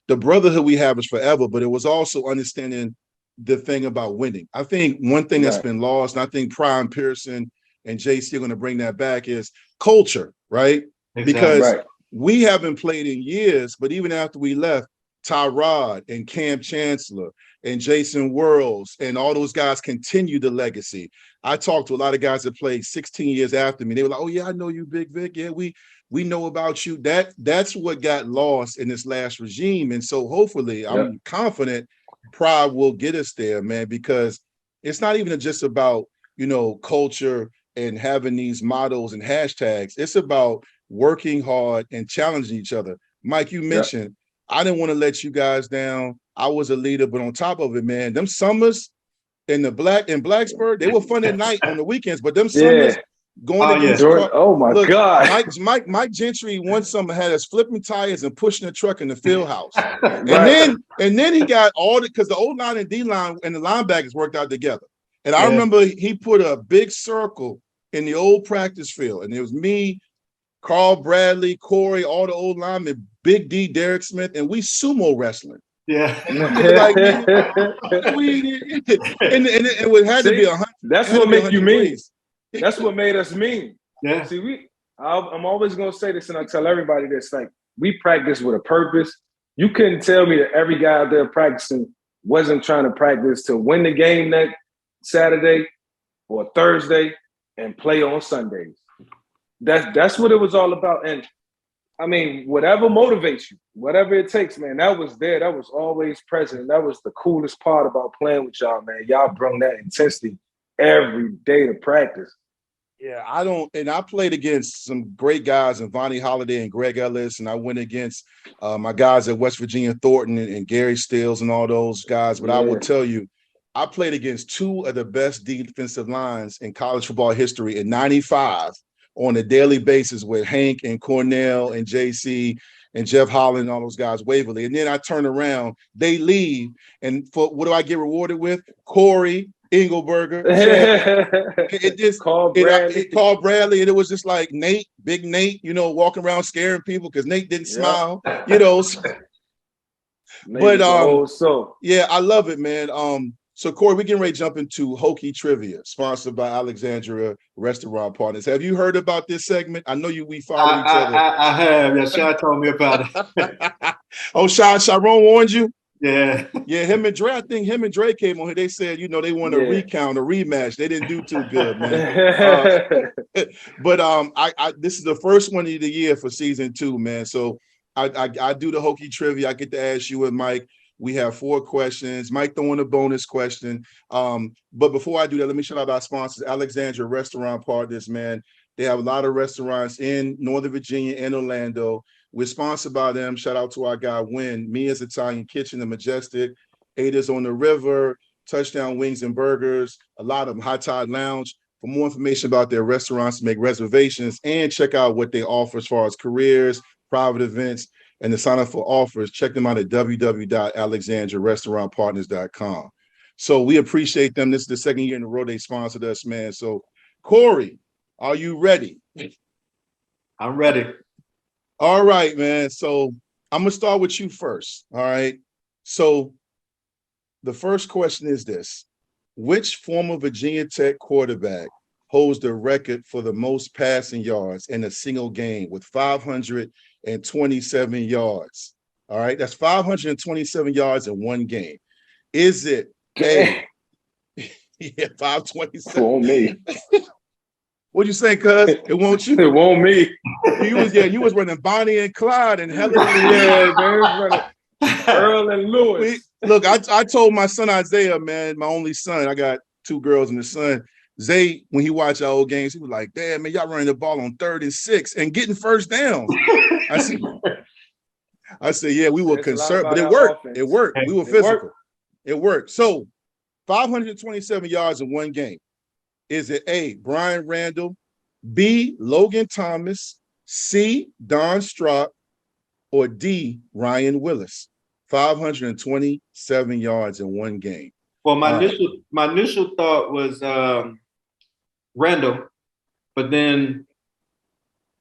the brotherhood we have is forever, but it was also understanding the thing about winning. I think one thing that's been lost, and I think Prime Pearson and JC are going to bring that back, is culture, right? Exactly. Because we haven't played in years, but even after we left, Tyrod and Cam Chancellor and Jason Worlds and all those guys continued the legacy. I talked to a lot of guys that played 16 years after me. They were like, "Oh yeah, I know you, Big Vic. Yeah, we know about you." That's what got lost in this last regime. And so hopefully I'm confident Pride will get us there, man, because it's not even just about, culture and having these mottos and hashtags. It's about working hard and challenging each other. Mike, you mentioned, I didn't want to let you guys down. I was a leader, but on top of it, man, them summers in Blacksburg, they were fun at night on the weekends, but them summers going against God. Mike Gentry one summer had us flipping tires and pushing a truck in the field house. And then he got because the O-line and D-line and the linebackers worked out together. And I remember he put a big circle in the old practice field, and it was me, Carl Bradley, Corey, all the old linemen, Big D, Derek Smith, and we sumo wrestling. Yeah. And it had to be 100. That's what makes you mean. That's what made us mean. Yeah. See, I'm always going to say this, and I tell everybody this, like, we practice with a purpose. You couldn't tell me that every guy out there practicing wasn't trying to practice to win the game that Saturday or Thursday and play on Sundays. That's what it was all about. And I mean, whatever motivates you, whatever it takes, man, that was there. That was always present. And that was the coolest part about playing with y'all, man. Y'all brought that intensity every day to practice. Yeah, I played against some great guys, and Vonnie Holiday and Greg Ellis, and I went against my guys at West Virginia, Thornton and Gary Stills and all those guys. But I will tell you, I played against 2 of the best defensive lines in college football history in '95 on a daily basis with Hank and Cornell and JC and Jeff Holland and all those guys, Waverly. And then I turn around, they leave, and for what do I get rewarded with? Corey, Engelberger, Carl Bradley, and it was just like Nate, Big Nate, walking around scaring people because Nate didn't smile, But I love it, man. So Corey, we're getting ready to jump into Hokey Trivia, sponsored by Alexandria Restaurant Partners. Have you heard about this segment? I know we follow each other. I have. Yeah, Shy told me about it. Oh, Sharon warned you? Yeah. Yeah, I think him and Dre came on here. They said, they want a recount, a rematch. They didn't do too good, man. But this is the first one of the year for season 2, man. So I do the Hokey Trivia. I get to ask you and Mike. We have 4 questions. Mike throwing a bonus question. But before I do that, let me shout out our sponsors, Alexandria Restaurant Partners, man. They have a lot of restaurants in Northern Virginia and Orlando. We're sponsored by them. Shout out to our guy, Win, Mia's Italian Kitchen, The Majestic, Ada's on the River, Touchdown Wings and Burgers, a lot of them, High Tide Lounge. For more information about their restaurants, make reservations, and check out what they offer as far as careers, private events, and to sign up for offers, check them out at www.alexanderrestaurantpartners.com. So we appreciate them. This is the second year in a row they sponsored us, man. So Corey, are you ready? I'm ready. All right, man. So I'm going to start with you first. All right. So the first question is this. Which former Virginia Tech quarterback holds the record for the most passing yards in a single game with 527 yards? All right. That's 527 yards in one game. Is it A? Yeah, 527. For me. What'd you say, cuz? It won't you? It won't me. You was running Bonnie and Clyde and Helen. Yeah, man. Running Earl and Lewis. Look, I told my son Isaiah, man, my only son, I got 2 girls and a son. Zay, when he watched our old games, he was like, damn, man, y'all running the ball on 3rd and 6 and getting first down. I said, yeah, we were concerned, but it worked. Offense. It worked. We were physical. It worked. So 527 yards in one game. Is it A, Brian Randall, B, Logan Thomas, C, Don Strock, or D, Ryan Willis? 527 yards in one game. Well, my initial thought was Randall, but then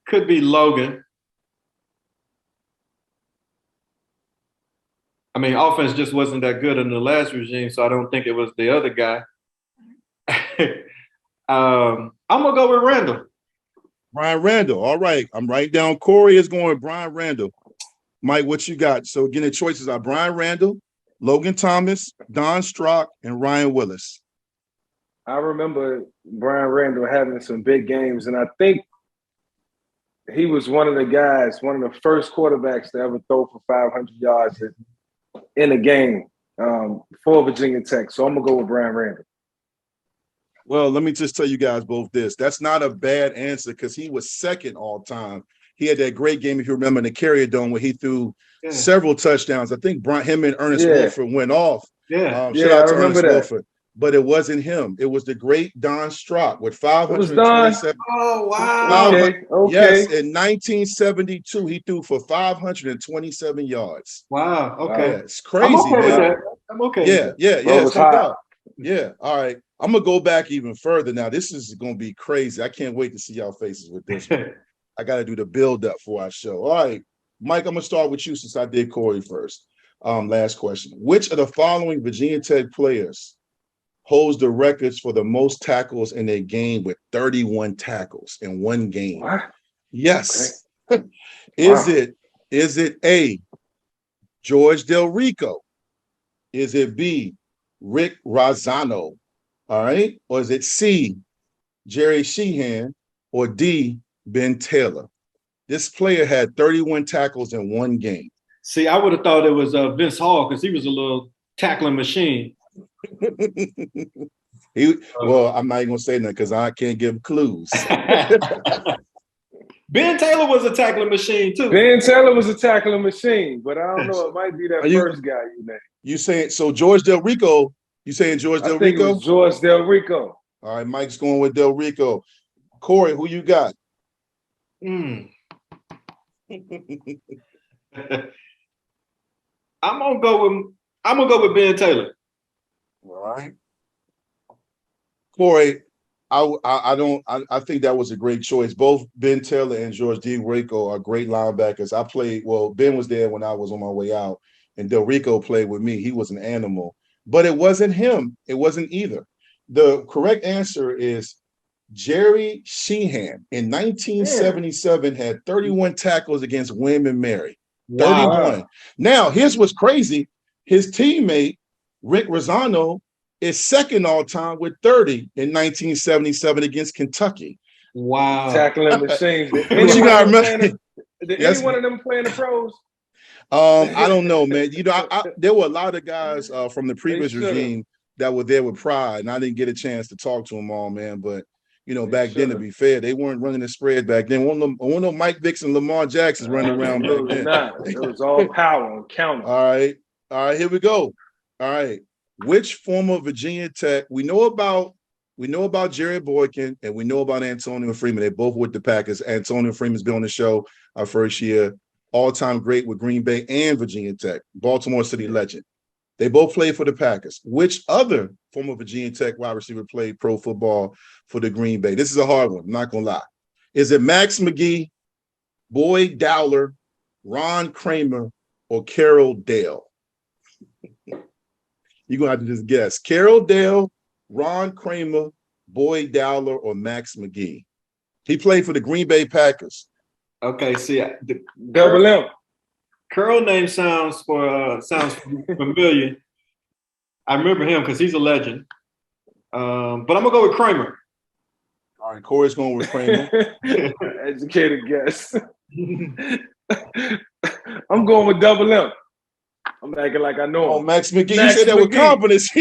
could be Logan. I mean, offense just wasn't that good in the last regime, so I don't think it was the other guy. I'm gonna go with Randall. Brian Randall. All right. I'm writing down. Corey is going with Brian Randall. Mike, what you got? So again, the choices are Brian Randall, Logan Thomas, Don Strock, and Ryan Willis. I remember Brian Randall having some big games, and I think he was one of the first quarterbacks to ever throw for 500 yards in a game for Virginia Tech. So I'm gonna go with Brian Randall. Well, let me just tell you guys both this. That's not a bad answer because he was second all time. He had that great game, if you remember, in the Carrier Dome where he threw several touchdowns. I think him and Ernest Wolford went off. Shout out to Ernest Wolford. But it wasn't him. It was the great Don Strock with 527. Oh, wow. Okay. Yes, in 1972, he threw for 527 yards. Wow. Okay. Yeah, it's crazy, I'm okay man. with that. I'm okay. Yeah. It's no doubt. Yeah. All right. I'm going to go back even further. Now, this is going to be crazy. I can't wait to see y'all faces with this one. I got to do the build up for our show. All right, Mike, I'm going to start with you since I did Corey first. Last question. Which of the following Virginia Tech players holds the records for the most tackles in a game with 31 tackles in one game? What? Yes. Okay. Is it A, George Del Rico? Is it B, Rick Razzano? All right. Or is it C, Jerry Sheehan? Or D, Ben Taylor? This player had 31 tackles in one game. See, I would have thought it was Vince Hall because he was a little tackling machine. Well, I'm not even gonna say that because I can't give clues. Ben Taylor was a tackling machine too. Ben Taylor was a tackling machine, but I don't know. It might be that first guy you named. You saying so? George Del Rico? You saying George Del Rico? Rico? It was George Del Rico. All right, Mike's going with Del Rico. Corey, who you got? I'm gonna go with Ben Taylor. All right, Corey. I think that was a great choice. Both Ben Taylor and George Del Rico are great linebackers. Ben was there when I was on my way out, and Del Rico played with me. He was an animal, but it wasn't him. It wasn't either. The correct answer is Jerry Sheehan in 1977 had 31 tackles against William & Mary. 31. Wow. Now, here's what's crazy. His teammate, Rick Razzano, is second all time with 30 in 1977 against Kentucky. Wow. Tackling machines. But you got to remember. Did any one of them play in the pros? I don't know, man. You know, there were a lot of guys from the previous regime that were there with Pride, and I didn't get a chance to talk to them all, man. But you know, back then, to be fair, they weren't running the spread back then. One of them Mike Vicks and Lamar Jacksons running around back then. It was all power and counter. All right, here we go. All right, which former Virginia Tech? We know about we know about Jared Boykin and we know about Antonio Freeman. They both with the Packers. Antonio Freeman's been on the show our first year. All-time great with Green Bay and Virginia Tech. Baltimore City legend. They both played for the Packers. Which other former Virginia Tech wide receiver played pro football for the Green Bay? This is a hard one. I'm not going to lie. Is it Max McGee, Boyd Dowler, Ron Kramer, or Carroll Dale? You're going to have to just guess. Carroll Dale, Ron Kramer, Boyd Dowler, or Max McGee? He played for the Green Bay Packers. Okay, see, Double M. Carroll name sounds familiar. I remember him because he's a legend. But I'm gonna go with Kramer. All right, Corey's going with Kramer. Educated guess. I'm going with Double M. I'm acting like I know him. Oh, Max McGee. Max You said that with McGee. confidence.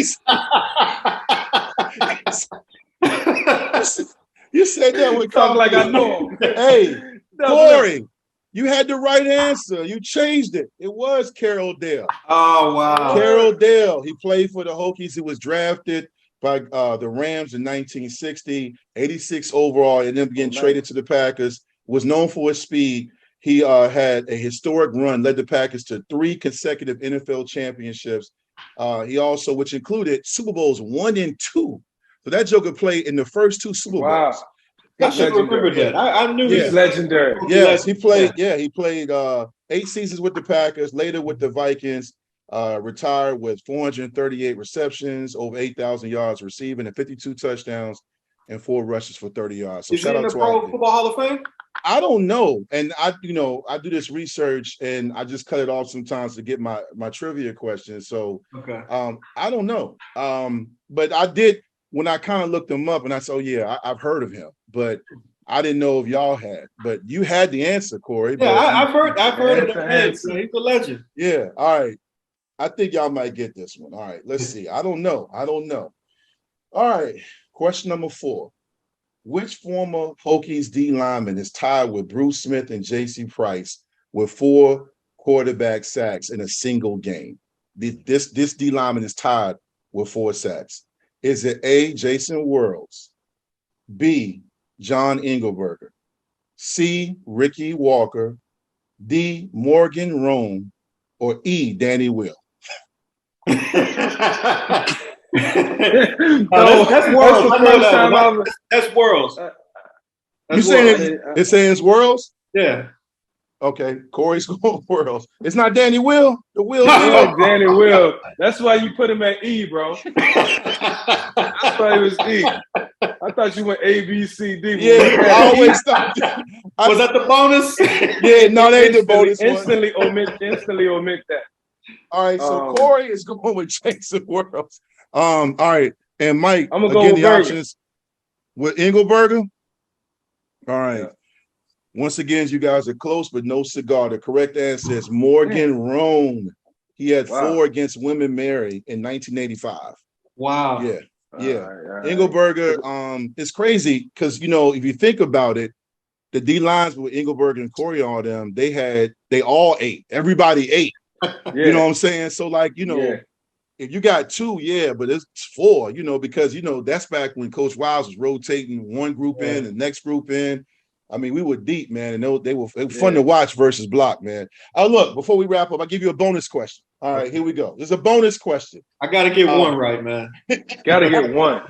You said that with Talk confidence. like I know him. Hey, Double Corey, M. you had the right answer. You changed it. It was Carroll Dale. Oh, wow. Carroll Dale. He played for the Hokies. He was drafted by the Rams in 1960, 86 overall, and then began traded to the Packers. Was known for his speed. He had a historic run, led the Packers to 3 consecutive NFL championships. He also, which included Super Bowls 1 and 2. So that joker played in the first 2 Super Bowls. Wow. I should remember that. I knew He's legendary. Yes, he played. Yeah, he played 8 seasons with the Packers, later with the Vikings. Retired with 438 receptions, over 8,000 yards receiving, and 52 touchdowns and 4 rushes for 30 yards. So is he in the Pro Football Hall of Fame? I don't know, and I do this research and I just cut it off sometimes to get my trivia questions. So okay, I don't know, but I did when I kind of looked him up, and I said, oh yeah, I've heard of him, but I didn't know if y'all had. But you had the answer, Corey. Yeah, I've heard of the answer. He's a legend. Yeah, all right. I think y'all might get this one. All right, let's see. I don't know. All right, question number 4. Which former Hokies D lineman is tied with Bruce Smith and J.C. Price with 4 quarterback sacks in a single game? This D lineman is tied with 4 sacks. Is it A, Jason Worlds, B, John Engelberger, C, Ricky Walker, D, Morgan Rome, or E, Danny Will? That's Worlds. That's Worlds. You saying it's saying it's Worlds? Yeah. Okay, Corey's going Worlds. It's not Danny Will. The Will. Yeah, Danny Will. That's why you put him at E, bro. I thought it was E. I thought you went A, B, C, D. Yeah, I always thought. Was that the bonus? Yeah, no, they ain't the bonus. Instantly omit that. All right, so Corey is going with Jason Worlds. All right, and Mike, I'm gonna go again, with the Berger. options with Engelberger. All right. Yeah. Once again, you guys are close, but no cigar. The correct answer is Morgan Rome. He had 4 against Women Mary in 1985. Wow. Yeah. Yeah. All right. Engelberger, it's crazy because, if you think about it, the D lines with Engelberger and Corey on them, they all ate. Everybody ate. Yeah. You know what I'm saying? So, if you got 2, but it's 4, because, that's back when Coach Wiles was rotating one group in, the next group in. I mean, we were deep, man, and they were fun to watch versus block, man. Look, before we wrap up, I'll give you a bonus question. All right, here we go. There's a bonus question. I got to get one right, man. Got to get one.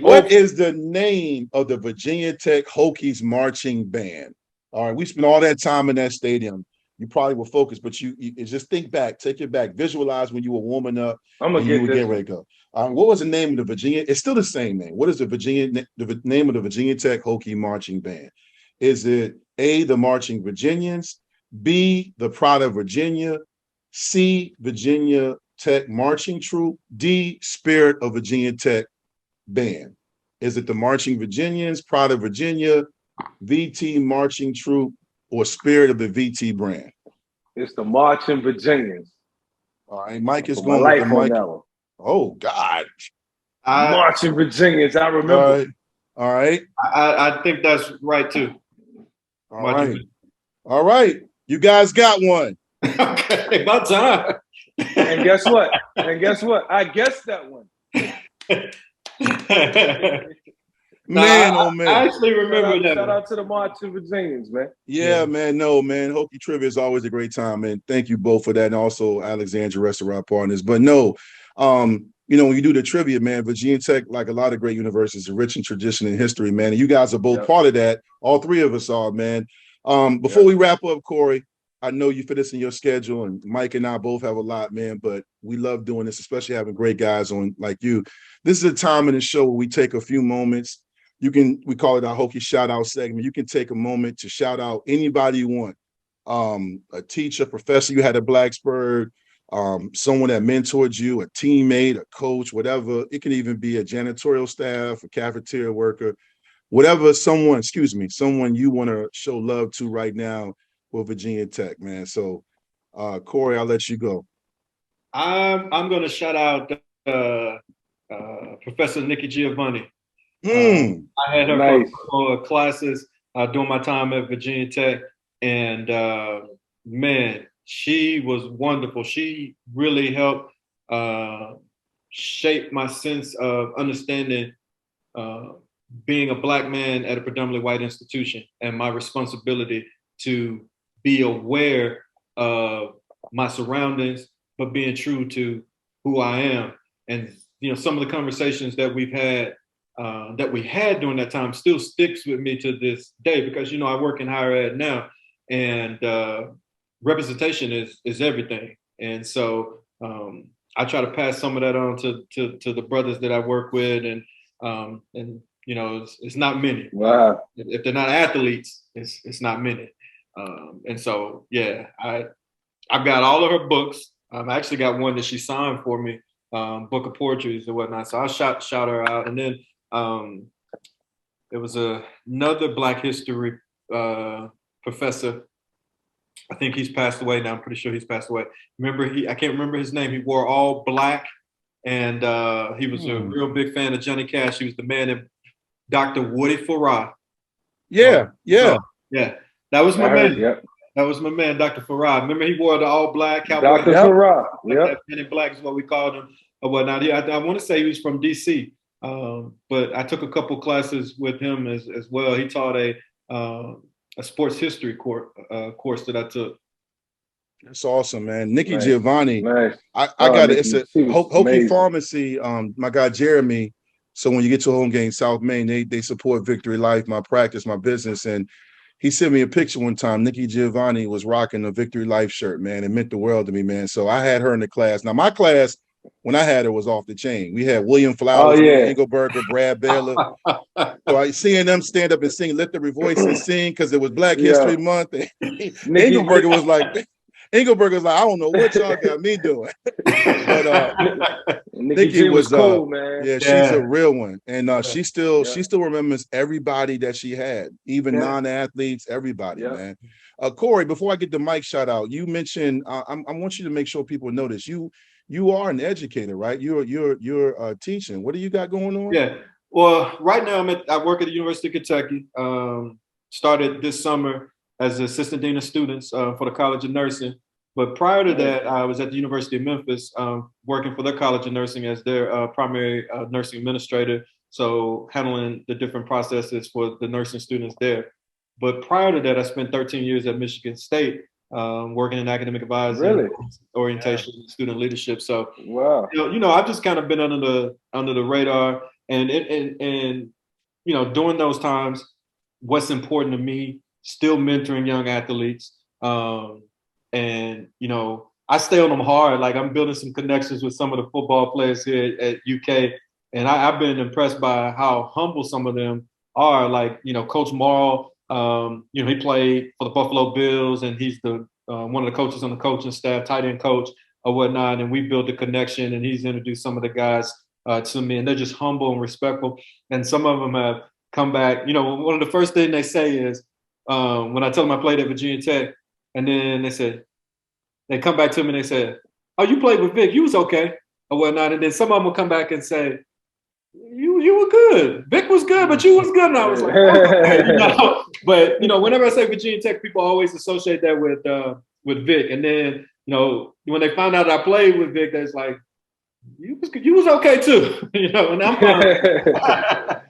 What is the name of the Virginia Tech Hokies marching band? All right, we spent all that time in that stadium. You probably were focused, but you just think back, take it back, visualize when you were warming up. I'm gonna get ready to go. What was the name of the Virginia? It's still the same name. What is the name of the Virginia Tech Hokie marching band? Is it A, the Marching Virginians, B, the Pride of Virginia, C, Virginia Tech Marching Troop, D, Spirit of Virginia Tech Band? Is it the Marching Virginians, Pride of Virginia, VT Marching Troop, or Spirit of the VT brand? It's the Marching Virginians. All right, Mike is Put going my with life the on Mike. that one. Oh, God. Marching Virginians, I remember. All right. I think that's right, too. All right. You guys got one. Okay, about time. And guess what? I guessed that one. Man, oh man. I actually remember that. Shout out to the Marching Virginians, man. Yeah, man. No, man. Hokie Trivia is always a great time, man. Thank you both for that. And also Alexandria Restaurant Partners. But no, you know, when you do the trivia, man, Virginia Tech, like a lot of great universities, are rich in tradition and history, man. And you guys are both part of that. All three of us are, man. Before we wrap up, Corey, I know you fit this in your schedule, and Mike and I both have a lot, man, but we love doing this, especially having great guys on like you. This is a time in the show where we take a few moments. We call it our Hokie shout out segment. You can take a moment to shout out anybody you want. A teacher, professor you had at Blacksburg, someone that mentored you, a teammate, a coach, whatever. It can even be a janitorial staff, a cafeteria worker, whatever, someone you want to show love to right now with Virginia Tech, man. So, Corey, I'll let you go. I'm going to shout out Professor Nikki Giovanni. I had her for classes during my time at Virginia Tech, and man, she was wonderful. She really helped shape my sense of understanding being a Black man at a predominantly white institution and my responsibility to be aware of my surroundings, but being true to who I am. And, you know, some of the conversations that we had during that time still sticks with me to this day, because, you know, I work in higher ed now, and representation is everything. And so I try to pass some of that on to the brothers that I work with, and you know, it's not many. Wow. If they're not athletes, it's not many. And so, yeah, I've got all of her books. I actually got one that she signed for me, book of poetries and whatnot. So I'll shout her out. And then there was another Black history professor. I think he's passed away now. I'm pretty sure he's passed away. I can't remember his name. He wore all black, and he was a real big fan of Johnny Cash. He was the man in Dr. Woody Farrar. Yeah. That was my man. Yep. That was my man, Dr. Farrar. Remember, he wore the all black cowboy. Dr. Farrar. Yep. Men in black is what we called him or whatnot. I want to say he was from DC, but I took a couple classes with him as well. He taught a sports history course that I took. That's awesome, man. Nikki Giovanni. Nice. I got it. It's a Hokie Pharmacy. My guy Jeremy. So when you get to a home game, South Main, they support Victory Life, my practice, my business. And he sent me a picture one time. Nikki Giovanni was rocking a Victory Life shirt, man. It meant the world to me, man. So I had her in the class. Now, my class, when I had her, was off the chain. We had William Flowers, Engelberger, Brad Baylor. So I seeing them stand up and sing, lift every voice and sing, because it was Black History Month. Engelberger was like, I don't know what y'all got me doing. But Nikki was cool, man. Yeah, she's a real one. And she still remembers everybody that she had, even non-athletes, everybody, man. Corey, before I get the mic shout out, you mentioned I want you to make sure people know this. You are an educator, right? You're teaching. What do you got going on? Yeah. Well, right now I work at the University of Kentucky. Started this summer as assistant dean of students for the College of Nursing. But prior to that, I was at the University of Memphis working for their College of Nursing as their primary nursing administrator. So handling the different processes for the nursing students there. But prior to that, I spent 13 years at Michigan State working in academic advising, orientation, student leadership. So, you know, I've just kind of been under the radar, and you know, during those times, what's important to me, still mentoring young athletes. And, you know, I stay on them hard. Like, I'm building some connections with some of the football players here at UK. And I've been impressed by how humble some of them are. Like, you know, Coach Morrow, you know, he played for the Buffalo Bills, and he's the one of the coaches on the coaching staff, tight end coach or whatnot. And we built a connection, and he's introduced some of the guys to me. And they're just humble and respectful. And some of them have come back. You know, one of the first things they say is, when I tell them I played at Virginia Tech, and then they come back to me and they said, "Oh, you played with Vic, you was okay," or whatnot. And then some of them will come back and say, you were good. Vic was good, but you was good. And I was like, okay, you know? But, you know, whenever I say Virginia Tech, people always associate that with Vic. And then, you know, when they found out I played with Vic, that's like, You was okay too, and I'm fine.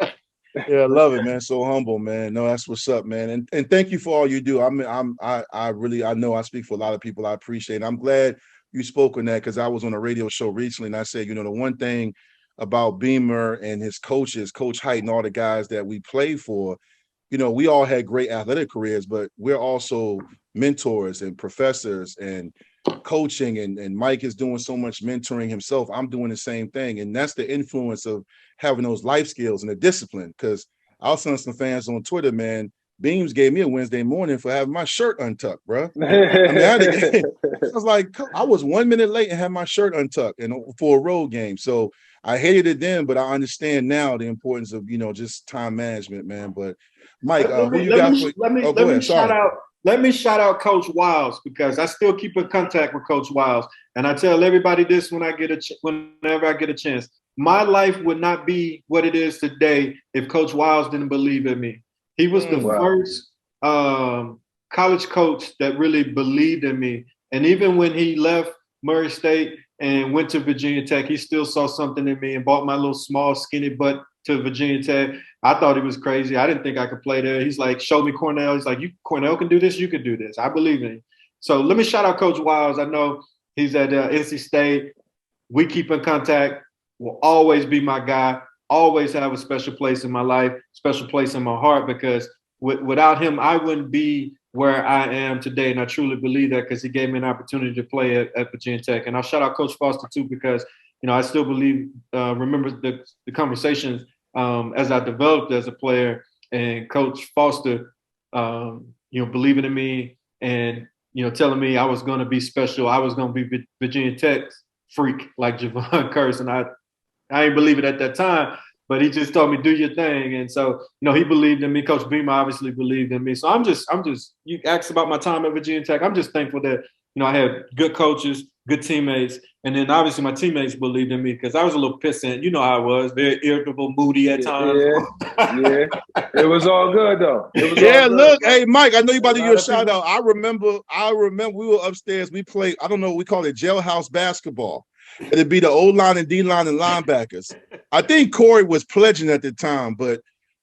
Yeah, I love it, man. So humble, man. No, that's what's up, man. And thank you for all you do. I really know I speak for a lot of people. I appreciate it. I'm glad you spoke on that because I was on a radio show recently and I said, the one thing about Beamer and his coaches, Coach Height and all the guys that we played for, we all had great athletic careers, but we're also mentors and professors and coaching, and Mike is doing so much mentoring himself. I'm doing the same thing. And that's the influence of having those life skills and the discipline. Because I'll send some fans on Twitter, man. Beams gave me a Wednesday morning for having my shirt untucked, bro. I was like, I was 1 minute late and had my shirt untucked for a road game. So I hated it then, but I understand now the importance of, just time management, man. But Mike, who you got? Let me shout out Coach Wiles because I still keep in contact with Coach Wiles, and I tell everybody this whenever I get a chance. My life would not be what it is today if Coach Wiles didn't believe in me. He was the first college coach that really believed in me, and even when he left Murray State and went to Virginia Tech, he still saw something in me and brought my little small skinny butt to Virginia Tech. I thought he was crazy. I didn't think I could play there. He's like, show me Cornell. He's like, Cornell can do this. You can do this. I believe in you. So let me shout out Coach Wiles. I know he's at NC State. We keep in contact. Will always be my guy. Always have a special place in my life, special place in my heart, because without him, I wouldn't be where I am today. And I truly believe that because he gave me an opportunity to play at Virginia Tech. And I'll shout out Coach Foster too, because I still believe, remember the conversations as I developed as a player, and Coach Foster, believing in me and, telling me I was going to be special. I was going to be Virginia Tech's freak like Javon Curse. And I didn't believe it at that time, but he just told me, do your thing. And so, he believed in me. Coach Beamer obviously believed in me. So I'm just, you asked about my time at Virginia Tech. I'm just thankful that, I had good coaches, good teammates. And then obviously my teammates believed in me because I was a little pissant. You know how I was, very irritable, moody at times. Yeah. It was all good though. Look, hey Mike, I know you about to do your shout out. I remember we were upstairs. We played, I don't know, we call it jailhouse basketball. It'd be the O-line and D-line and linebackers. I think Corey was pledging at the time, but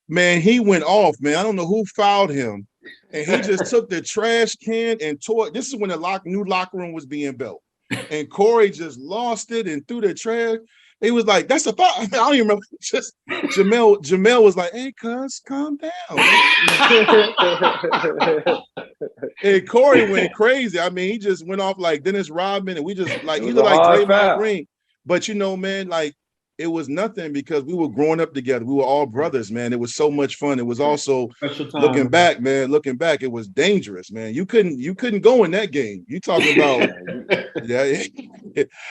man, he went off, man. I don't know who fouled him. And he just took the trash can and tore it. This is when the new locker room was being built. And Corey just lost it and threw the trash. He was like, that's a foul. I don't even remember. Just Jamel was like, hey, cuz, calm down. And Corey went crazy. I mean, he just went off like Dennis Rodman, and we just like, he looked like Draymond Green. But man, like, it was nothing because we were growing up together. We were all brothers, man. It was so much fun. It was also looking back, it was dangerous, man. You couldn't go in that game. You talking about yeah.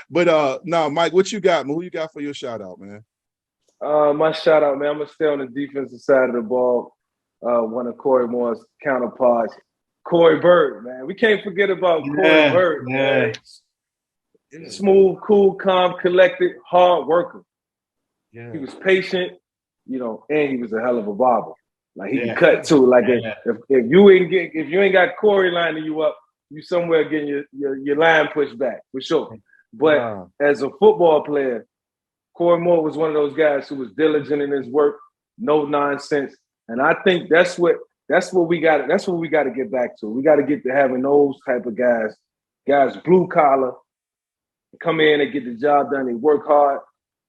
But now, Mike, what you got? Who you got for your shout out, man? My shout out, man. I'm gonna stay on the defensive side of the ball. One of Corey Moore's counterparts, Corey Bird, man. We can't forget about Corey Bird, man. Smooth, cool, calm, collected, hard worker. Yeah. He was patient, and he was a hell of a barber. Like he could cut too. Like if you ain't got Corey lining you up, you somewhere getting your line pushed back for sure. But as a football player, Corey Moore was one of those guys who was diligent in his work, no nonsense. And I think that's what we got to get back to. We got to get to having those type of guys blue collar, come in and get the job done. They work hard.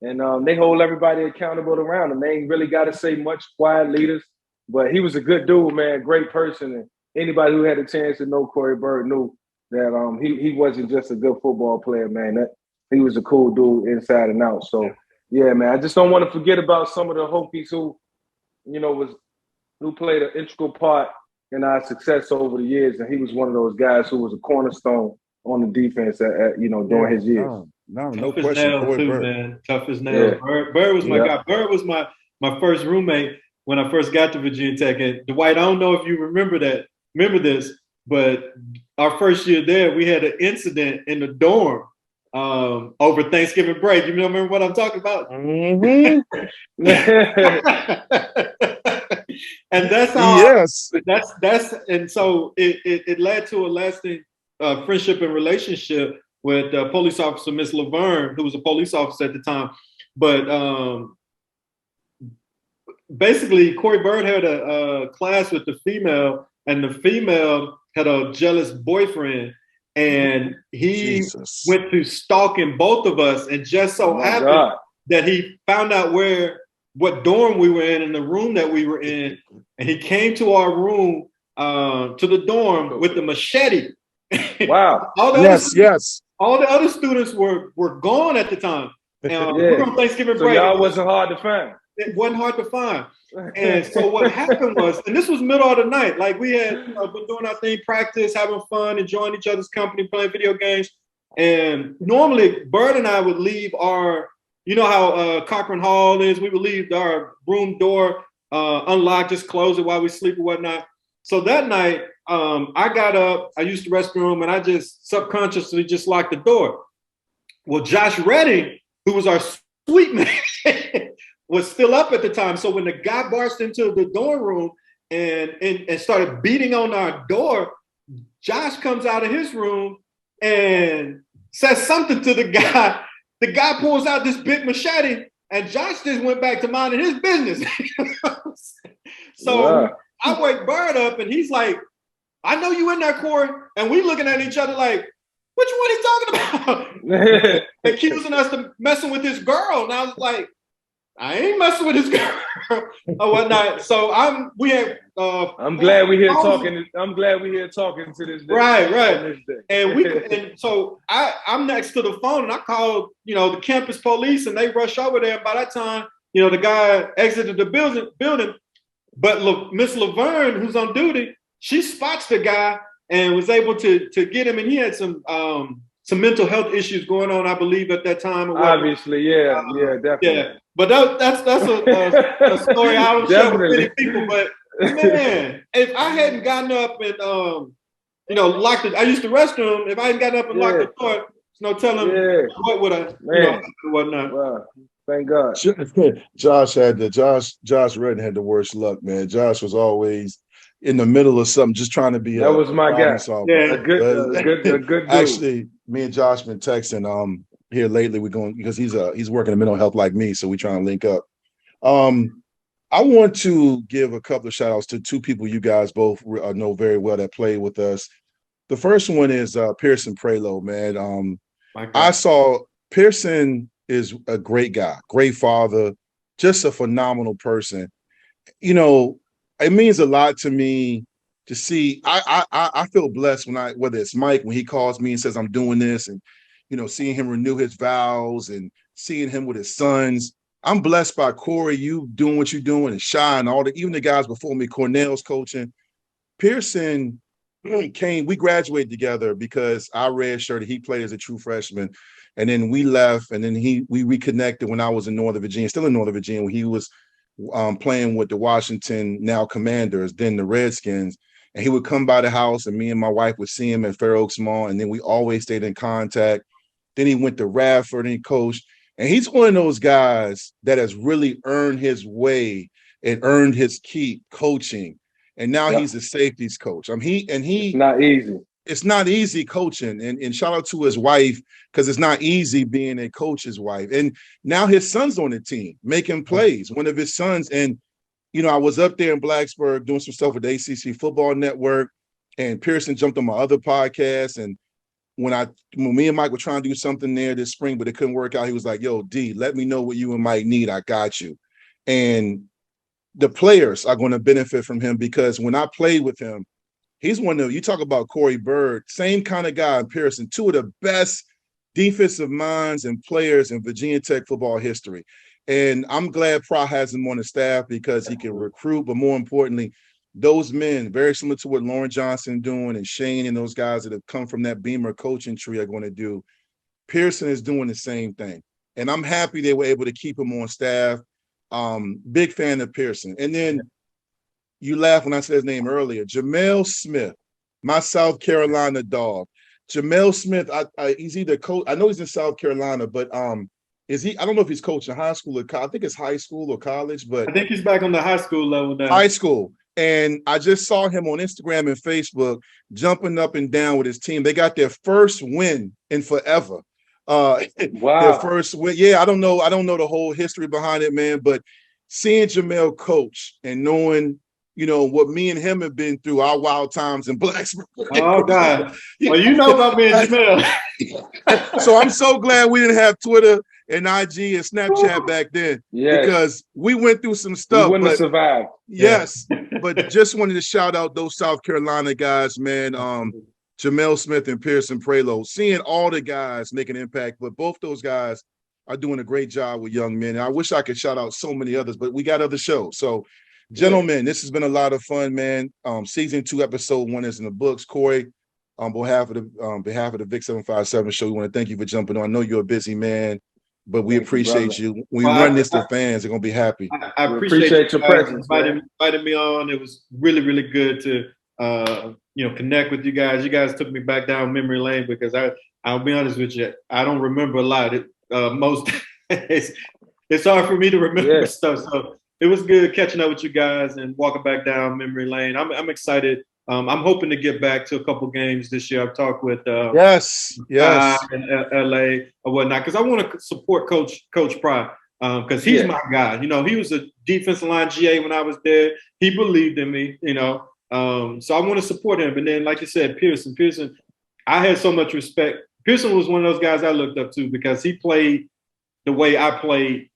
And they hold everybody accountable around them. They ain't really got to say much, quiet leaders. But he was a good dude, man, great person. And anybody who had a chance to know Corey Bird knew that he wasn't just a good football player, man. That he was a cool dude inside and out. So, yeah, man, I just don't want to forget about some of the Hokies who played an integral part in our success over the years. And he was one of those guys who was a cornerstone on the defense during his years. No question. Corey Bird, man. Tough as nails. Yeah. Bird was my guy. Bird was my first roommate when I first got to Virginia Tech. And Dwight, I don't know if you remember this, but our first year there, we had an incident in the dorm over Thanksgiving break. You remember what I'm talking about? Mm-hmm. And that's how that's and so it led to a lasting friendship and relationship with police officer Miss Laverne, who was a police officer at the time. But basically, Corey Bird had a class with the female, and the female had a jealous boyfriend, and he went to stalking both of us, and just so happened that he found out what dorm we were in the room that we were in, and he came to our room, to the dorm with the machete. Wow! All the other students were gone at the time. We were on Thanksgiving break. So y'all wasn't hard to find. It wasn't hard to find. And so what happened was, and this was middle of the night, like we had been doing our thing, practice, having fun, enjoying each other's company, playing video games. And normally Bird and I would leave you know how Cochran Hall is, we would leave our room door unlocked, just close it while we sleep or whatnot. So that night, I got up, I used the restroom, and I just subconsciously just locked the door. Well, Josh Redding, who was our sweet man, was still up at the time. So when the guy barged into the dorm room and started beating on our door, Josh comes out of his room and says something to the guy. The guy pulls out this big machete, and Josh just went back to minding his business. So I wake Bird up, and he's like, I know you in there, Corey. And we looking at each other like, which one he talking about? Accusing us of messing with this girl. And I was like, I ain't messing with this girl or whatnot. So I'm glad we're here talking. I'm glad we're here talking to this day. Right. And so I'm next to the phone, and I called, the campus police, and they rush over there. And by that time, the guy exited the building. But Miss Laverne, who's on duty, she spots the guy and was able to get him. And he had some mental health issues going on, I believe, at that time. Obviously, definitely. Yeah. But that's a story I don't share with many people. But man, if I hadn't gotten up and locked it, I used the restroom. If I hadn't gotten up and locked the door, there's no telling what would I, whatnot. Wow. Thank God. Josh Redden had the worst luck, man. Josh was always in the middle of something, just trying to be. That was my guy. Yeah, a good dude. Actually, me and Josh been texting. Here lately, we're going because he's working in mental health like me, so we trying to link up. I want to give a couple of shout outs to two people you guys both know very well that played with us. The first one is Pearson Prelo, man. I saw Pearson is a great guy, great father, just a phenomenal person. It means a lot to me to see. I feel blessed whether it's Mike, when he calls me and says I'm doing this, and seeing him renew his vows and seeing him with his sons. I'm blessed by Corey, you doing what you're doing, and Shy and even the guys before me, Cornell's coaching. Pearson came, we graduated together because I redshirted, he played as a true freshman. And then we left, and then we reconnected when I was in Northern Virginia, still in Northern Virginia, when he was playing with the Washington now Commanders, then the Redskins. And he would come by the house, and me and my wife would see him at Fair Oaks Mall, and then we always stayed in contact. Then he went to Radford and he coached. And he's one of those guys that has really earned his way and earned his keep coaching. And now he's a safeties coach. It's not easy. It's not easy coaching. And shout out to his wife, because it's not easy being a coach's wife. And now his son's on the team making plays, one of his sons. And, I was up there in Blacksburg doing some stuff with the ACC Football Network, and Pearson jumped on my other podcast. And when me and Mike were trying to do something there this spring, but it couldn't work out, he was like, yo, D, let me know what you and Mike need. I got you. And the players are going to benefit from him, because when I played with him, he's one of, you talk about Corey Bird, same kind of guy in Pearson, two of the best defensive minds and players in Virginia Tech football history. And I'm glad Pra has him on the staff, because he can recruit, but more importantly, those men, very similar to what Lauren Johnson doing and Shane and those guys that have come from that Beamer coaching tree are going to do. Pearson is doing the same thing. And I'm happy they were able to keep him on staff. Big fan of Pearson. And then you laughed when I said his name earlier, Jamel Smith, my South Carolina dog. Jamel Smith, he's either coach. I know he's in South Carolina, but is he? I don't know if he's coaching high school or college. I think it's high school or college, but I think he's back on the high school level now. High school. And I just saw him on Instagram and Facebook jumping up and down with his team. They got their first win in forever. Wow. Their first win. Yeah, I don't know the whole history behind it, man. But seeing Jamel coach and knowing, you know, what me and him have been through, our wild times in Blacksburg. Oh God. Well, you know about me and Jamel. So I'm so glad we didn't have Twitter and IG and Snapchat back then, because we went through some stuff. We wouldn't have survived. Yes, but just wanted to shout out those South Carolina guys, man. Jamel Smith and Pearson Prelo, seeing all the guys make an impact, but both those guys are doing a great job with young men. And I wish I could shout out so many others, but we got other shows. So, gentlemen, this has been a lot of fun, man. Season 2, episode 1 is in the books. Corey, on behalf of the VICK757 show, we want to thank you for jumping on. I know you're a busy man, but we appreciate you. When we run this to fans, they're gonna be happy. I appreciate your presence. Invited me on. It was really, really good to connect with you guys. You guys took me back down memory lane, because I'll be honest with you, I don't remember a lot. It's hard for me to remember stuff. So it was good catching up with you guys and walking back down memory lane. I'm excited. I'm hoping to get back to a couple games this year. I've talked with in LA or whatnot, because I want to support Coach Pry, because he's my guy. You know, he was a defensive line GA when I was there. He believed in me. You know, so I want to support him. And then, like you said, Pearson, I had so much respect. Pearson was one of those guys I looked up to, because he played the way I played.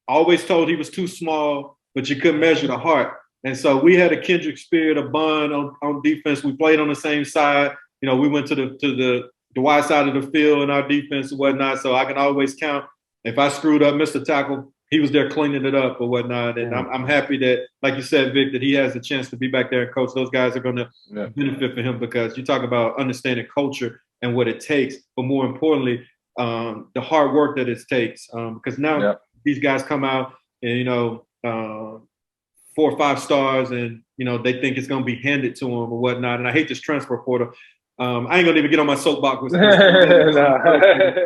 Always told he was too small, but you couldn't measure the heart. And so we had a kindred spirit, a bond on defense. We played on the same side. You know, we went to the wide side of the field in our defense and whatnot. So I can always count. If I screwed up, missed a tackle, he was there cleaning it up or whatnot. And I'm happy that, like you said, Vic, that he has a chance to be back there and coach. Those guys are going to benefit for him, because you talk about understanding culture and what it takes, but more importantly, the hard work that it takes. Because now these guys come out and, 4 or 5 stars, and they think it's going to be handed to them or whatnot. And I hate this transfer portal. I ain't gonna even get on my soapbox with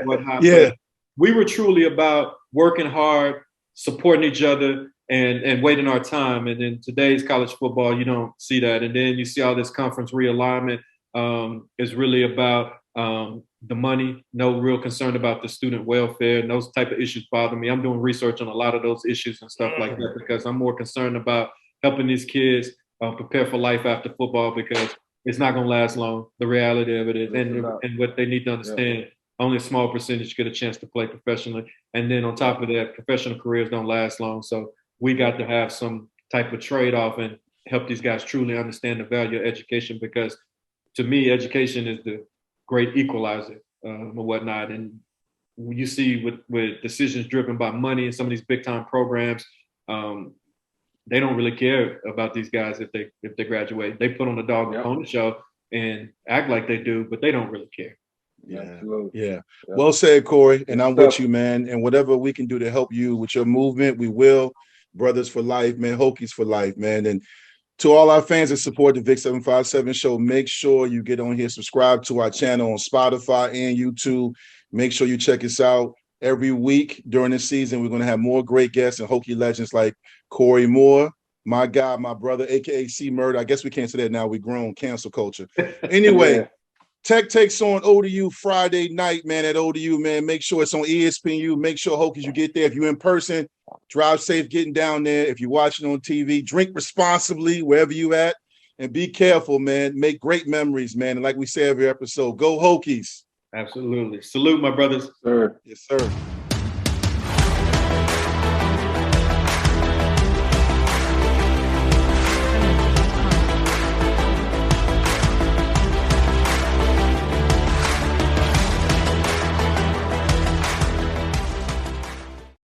whatnot. Yeah, we were truly about working hard, supporting each other, and waiting our time. And in today's college football, you don't see that. And then you see all this conference realignment is really about the money. No real concern about the student welfare, and those type of issues bother me. I'm doing research on a lot of those issues and stuff like that, because I'm more concerned about helping these kids prepare for life after football, because it's not going to last long. The reality of it is, and what they need to understand, only a small percentage get a chance to play professionally. And then on top of that, professional careers don't last long. So we got to have some type of trade-off and help these guys truly understand the value of education, because to me, education is the great equalizer and whatnot. And you see with decisions driven by money and some of these big time programs, they don't really care about these guys if they graduate. They put on a dog and pony show and act like they do, but they don't really care. Yeah. Well said, Corey. And I'm with you, man. And whatever we can do to help you with your movement, we will. Brothers for life, man. Hokies for life, man. And to all our fans that support the VICK757 show, make sure you get on here, subscribe to our channel on Spotify and YouTube. Make sure you check us out every week during this season. We're going to have more great guests and Hokie legends like Corey Moore, my guy, my brother, a.k.a. Seaberg. I guess we can't say that now. We're grown, cancel culture. Anyway, Tech takes on ODU Friday night, man, at ODU, man. Make sure it's on ESPN. Make sure, Hokies, you get there. If you're in person, drive safe getting down there. If you're watching on TV, drink responsibly wherever you at, and be careful, man. Make great memories, man. And like we say every episode, go Hokies. Absolutely. Salute, my brothers. Yes, sir.